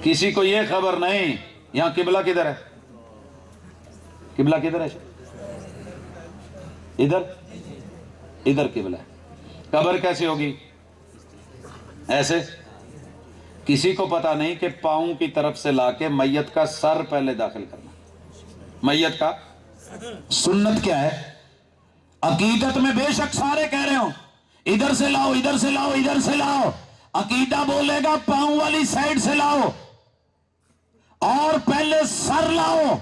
کسی کو یہ خبر نہیں یہاں قبلہ کدھر ہے، قبلہ کدھر ہے، ادھر قبلہ ہے، قبر کیسی ہوگی؟ ایسے کسی کو پتا نہیں کہ پاؤں کی طرف سے لا کے میت کا سر پہلے داخل کرنا، میت کا سنت کیا ہے؟ عقیدت میں بے شک سارے کہہ رہے ہوں ادھر سے لاؤ ادھر سے لاؤ ادھر سے لاؤ، عقیدہ بولے گا پاؤں والی سائڈ سے لاؤ اور پہلے سر لاؤ،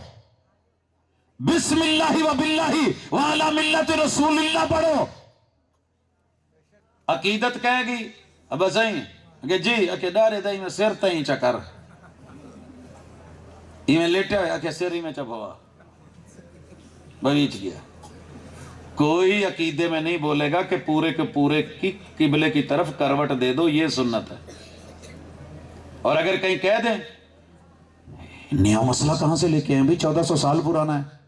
بسم اللہ و باللہ وعلی ملت رسول اللہ پڑھو۔ عقیدت کہے گی اب صحیح کہ جی کہ ڈارے دائی میں سر تہیں چکر ہی میں لیٹے ہویا کہ سر ہی میں چپ ہوا بریچ گیا، کوئی عقیدے میں نہیں بولے گا کہ پورے کے پورے کی قبلے کی طرف کروٹ دے دو، یہ سنت ہے۔ اور اگر کہیں کہہ دیں نیا مسئلہ کہاں سے لے کے ہیں بھی 1400 سال پرانا ہے،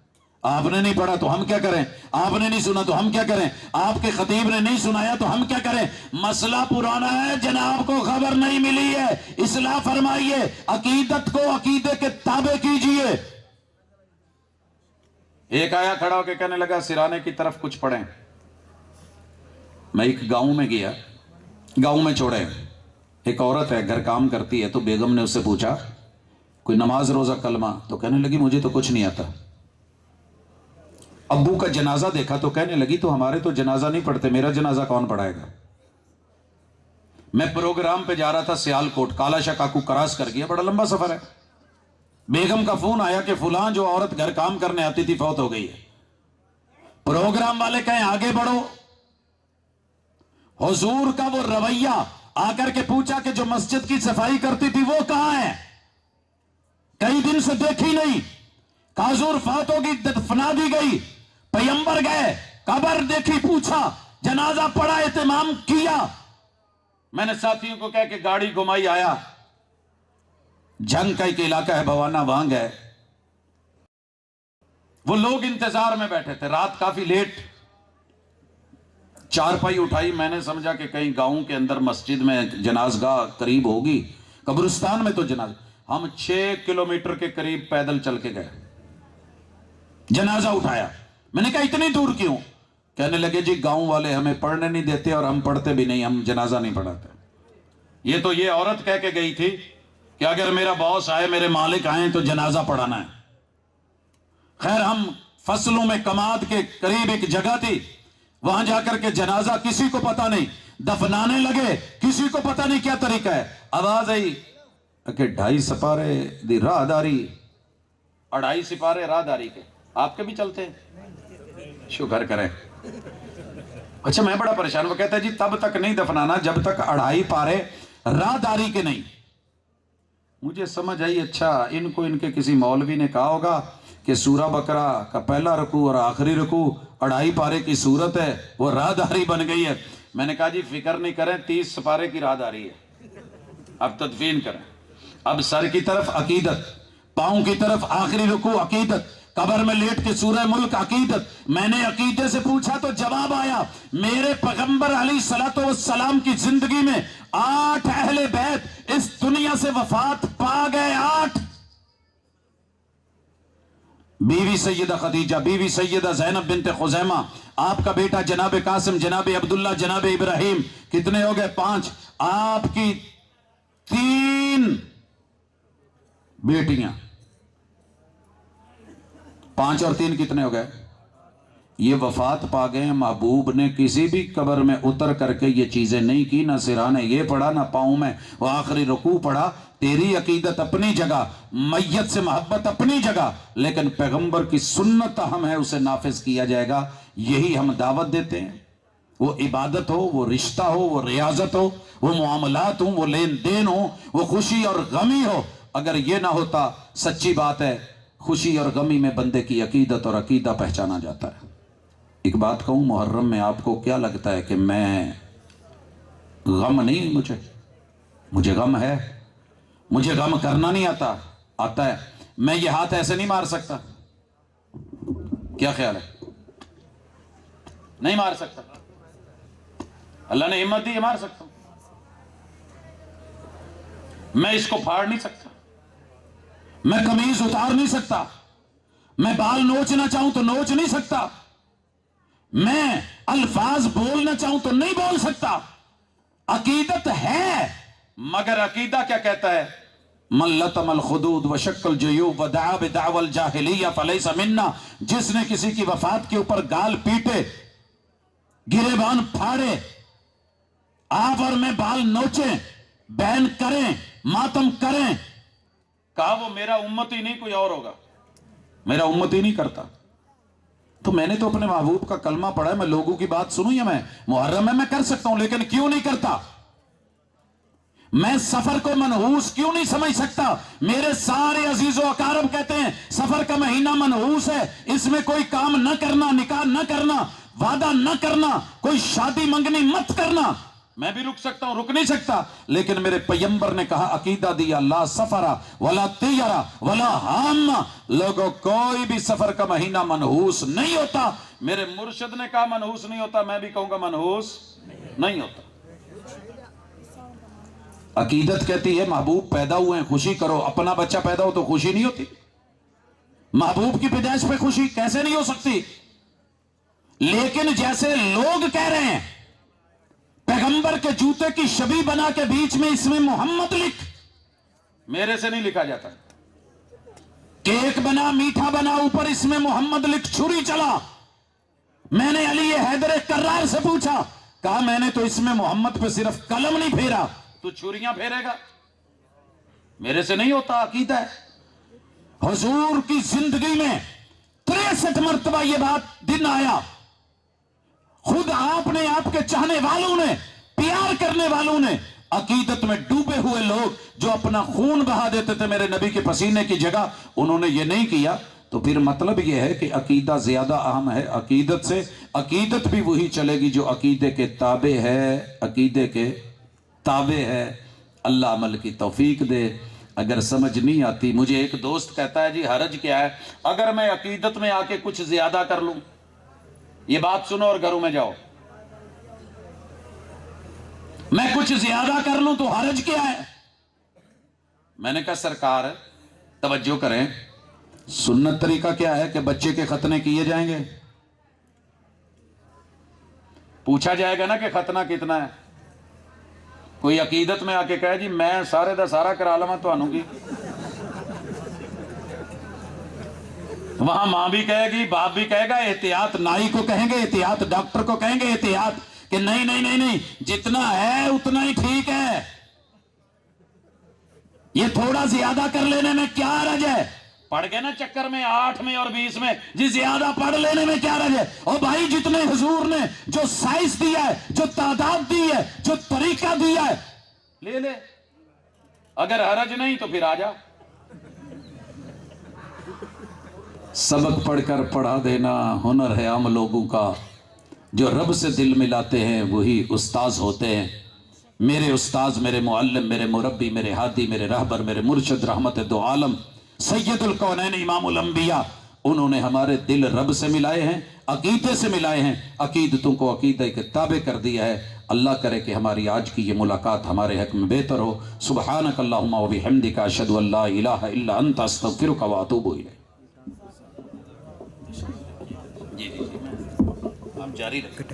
آپ نے نہیں پڑھا تو ہم کیا کریں، آپ نے نہیں سنا تو ہم کیا کریں، آپ کے خطیب نے نہیں سنایا تو ہم کیا کریں، مسئلہ پرانا ہے، جناب کو خبر نہیں ملی ہے، اصلاح فرمائیے، عقیدت کو عقیدے کے تابع کیجئے۔ ایک آیا کھڑا ہو کے کہنے لگا سرانے کی طرف کچھ پڑھیں۔ میں ایک گاؤں میں گیا، گاؤں میں چھوڑے ایک عورت ہے گھر کام کرتی ہے، تو بیگم نے اس سے پوچھا کوئی نماز روزہ کلمہ، تو کہنے لگی مجھے تو کچھ نہیں آتا۔ ابو کا جنازہ دیکھا تو کہنے لگی تو ہمارے تو جنازہ نہیں پڑھتے، میرا جنازہ کون پڑھائے گا؟ میں پروگرام پہ جا رہا تھا سیال کوٹ، کالا شاہ کاکو کراس کر گیا، بڑا لمبا سفر ہے، بیگم کا فون آیا کہ فلاں جو عورت گھر کام کرنے آتی تھی فوت ہو گئی ہے۔ پروگرام والے کہیں آگے بڑھو، حضور کا وہ رویہ آ کر کے پوچھا کہ جو مسجد کی صفائی کرتی تھی وہ کہاں ہے؟ کئی دن سے دیکھی نہیں. کاظور فوت ہوگی، دفنا دی گئی. پیغمبر گئے، قبر دیکھی، پوچھا، جنازہ پڑھا، اہتمام کیا. میں نے ساتھیوں کو کہا کہ گاڑی گھمائی آیا. جنگ کا ایک علاقہ ہے بوانا، وہاں گئے. وہ لوگ انتظار میں بیٹھے تھے، رات کافی لیٹ. چارپائی اٹھائی، میں نے سمجھا کہ کہیں گاؤں کے اندر مسجد میں جنازگاہ قریب ہوگی، قبرستان میں تو جنازہ. ہم 6 کلومیٹر کے قریب پیدل چل کے گئے، جنازہ اٹھایا. میں نے کہا اتنی دور کیوں؟ کہنے لگے جی گاؤں والے ہمیں پڑھنے نہیں دیتے اور ہم پڑھتے بھی نہیں، ہم جنازہ نہیں پڑھاتے. یہ تو یہ عورت کہہ کے گئی تھی کہ اگر میرا باس آئے، میرے مالک آئیں تو جنازہ پڑھانا ہے. خیر ہم فصلوں میں کماد کے قریب ایک جگہ تھی، وہاں جا کر کے جنازہ کسی کو پتا نہیں، دفنانے لگے، کسی کو پتا نہیں کیا طریقہ ہے. آواز آئی کہ 2.5 سپارے دی راہ داری. 2.5 سپارے راہ داری کے آپ کے بھی چلتے ہیں؟ شکر کریں. اچھا میں بڑا پریشان. وہ کہتا ہے جی تب تک نہیں دفنانا جب تک 2.5 پارے راہ داری کے نہیں. مجھے سمجھ آئی اچھا ان کو ان کے کسی مولوی نے کہا ہوگا کہ سورہ بقرہ کا پہلا رکوع اور آخری رکوع 2.5 پارے کی صورت ہے، وہ راہ داری بن گئی ہے. میں نے کہا جی فکر نہیں کریں، 30 سپارے کی راہ داری ہے. اب تدفین کریں. اب سر کی طرف عقیدت، پاؤں کی طرف آخری رکوع عقیدت، قبر میں لیٹ کے سورہ ملک عقیدت. میں نے عقیدے سے پوچھا تو جواب آیا میرے پیغمبر علیہ الصلوۃ والسلام کی زندگی میں 8 اہل بیت اس دنیا سے وفات پا گئے. 8. بیوی سیدہ خدیجہ، بیوی سیدہ زینب بنت خزیمہ، آپ کا بیٹا جناب قاسم، جناب عبداللہ، جناب ابراہیم. کتنے ہو گئے؟ 5. آپ کی 3 بیٹیاں. 5 اور 3 کتنے ہو گئے؟ یہ وفات پا گئے. محبوب نے کسی بھی قبر میں اتر کر کے یہ چیزیں نہیں کی، نہ سرانے یہ پڑھا، نہ پاؤں میں وہ آخری رکوع پڑھا. تیری عقیدت اپنی جگہ، میت سے محبت اپنی جگہ، لیکن پیغمبر کی سنت ہم ہے، اسے نافذ کیا جائے گا. یہی ہم دعوت دیتے ہیں. وہ عبادت ہو، وہ رشتہ ہو، وہ ریاضت ہو، وہ معاملات ہوں، وہ لین دین ہو، وہ خوشی اور غمی ہو. اگر یہ نہ ہوتا، سچی بات ہے خوشی اور غمی میں بندے کی عقیدت اور عقیدہ پہچانا جاتا ہے. ایک بات کہوں، محرم میں آپ کو کیا لگتا ہے کہ میں غم نہیں؟ مجھے غم ہے. مجھے غم کرنا نہیں آتا ہے. میں یہ ہاتھ ایسے نہیں مار سکتا. کیا خیال ہے؟ نہیں مار سکتا. اللہ نے ہمت دی، یہ مار سکتا ہوں. میں اس کو پھاڑ نہیں سکتا، میں قمیض اتار نہیں سکتا، میں بال نوچنا چاہوں تو نوچ نہیں سکتا، میں الفاظ بولنا چاہوں تو نہیں بول سکتا. عقیدت ہے، مگر عقیدہ کیا کہتا ہے؟ من لطم الخدود وشق الجیوب ودعا بدعوى الجاہلیہ فلیس منا. جس نے کسی کی وفات کے اوپر گال پیٹے، گریبان پھاڑے، آپ اور میں بال نوچیں، بین کریں، ماتم کریں، کہا وہ میرا امت ہی نہیں کوئی اور ہوگا. میرا امت ہی نہیں کرتا. تو میں نے تو اپنے محبوب کا کلمہ پڑھا ہے. میں لوگوں کی بات سنوں یا میں محرم میں کر سکتا ہوں، لیکن کیوں نہیں کرتا؟ میں سفر کو منحوس کیوں نہیں سمجھ سکتا؟ میرے سارے عزیز و اقارب کہتے ہیں سفر کا مہینہ منحوس ہے، اس میں کوئی کام نہ کرنا، نکاح نہ کرنا، وعدہ نہ کرنا، کوئی شادی منگنی مت کرنا. میں بھی رک سکتا ہوں، رک نہیں سکتا، لیکن میرے پیغمبر نے کہا عقیدہ دیا لا سفرا ولا طیرا ولا حاما. لوگوں کوئی بھی سفر کا مہینہ منحوس نہیں ہوتا. میرے مرشد نے کہا منحوس نہیں ہوتا، میں بھی کہوں گا منحوس نہیں ہوتا. عقیدت کہتی ہے محبوب پیدا ہوئے ہیں خوشی کرو. اپنا بچہ پیدا ہو تو خوشی نہیں ہوتی؟ محبوب کی پیدائش پہ خوشی کیسے نہیں ہو سکتی؟ لیکن جیسے لوگ کہہ رہے ہیں پیغمبر کے جوتے کی شبیہ بنا کے بیچ میں اس میں محمد لکھ، میرے سے نہیں لکھا جاتا. کیک بنا، میٹھا بنا، اوپر اس میں محمد لکھ، چھری چلا. میں نے علی حیدر کرار سے پوچھا، کہا میں نے تو اس میں محمد پہ صرف قلم نہیں پھیرا، تو چھریاں پھیرے گا؟ میرے سے نہیں ہوتا. عقیدہ ہے. حضور کی زندگی میں 63 مرتبہ یہ بات دن آیا. خود آپ نے، آپ کے چاہنے والوں نے، پیار کرنے والوں نے عقیدت میں ڈوبے ہوئے لوگ جو اپنا خون بہا دیتے تھے میرے نبی کے پسینے کی جگہ، انہوں نے یہ نہیں کیا. تو پھر مطلب یہ ہے کہ عقیدہ زیادہ اہم ہے عقیدت سے. عقیدت بھی وہی چلے گی جو عقیدے کے تابع ہے، عقیدے کے تابع ہے. اللہ عمل کی توفیق دے. اگر سمجھ نہیں آتی، مجھے ایک دوست کہتا ہے جی حرج کیا ہے اگر میں عقیدت میں آ کے کچھ زیادہ کر لوں. یہ بات سنو اور گھروں میں جاؤ. میں کچھ زیادہ کر لوں تو حرج کیا ہے؟ میں نے کہا سرکار توجہ کریں، سنت طریقہ کیا ہے کہ بچے کے ختنے کیے جائیں گے. پوچھا جائے گا نا کہ ختنہ کتنا ہے. کوئی عقیدت میں آ کے کہے جی میں سارے دا سارا کرا لواں تانوں کی. وہاں ماں بھی کہے گی، باپ بھی کہے گا، احتیاط نائی کو کہیں گے، احتیاط ڈاکٹر کو کہیں گے، احتیاط کہ نہیں نہیں نہیں نہیں جتنا ہے اتنا ہی ٹھیک ہے. یہ تھوڑا زیادہ کر لینے میں کیا حرج ہے؟ پڑھ گئے نا چکر میں 8 میں اور 20 میں جی زیادہ پڑھ لینے میں کیا حرج ہے؟ او بھائی جتنے حضور نے جو سائز دیا ہے، جو تعداد دی ہے، جو طریقہ دیا ہے لے لے. اگر حرج نہیں تو پھر آ جا. سبق پڑھ کر پڑھا دینا ہنر ہے عام لوگوں کا. جو رب سے دل ملاتے ہیں وہی استاذ ہوتے ہیں. میرے استاذ، میرے معلم، میرے مربی، میرے ہادی، میرے رہبر، میرے مرشد، رحمت دو عالم، سید الکونین، امام الانبیاء، انہوں نے ہمارے دل رب سے ملائے ہیں، عقیدے سے ملائے ہیں، عقیدتوں کو عقیدہ کے تابع کر دیا ہے. اللہ کرے کہ ہماری آج کی یہ ملاقات ہمارے حق میں بہتر ہو. سبحانک اللہم و بحمدک اشہد ان لا الہ الا انت استغفرک و اتوب الیک. جی آپ جاری رکھیں.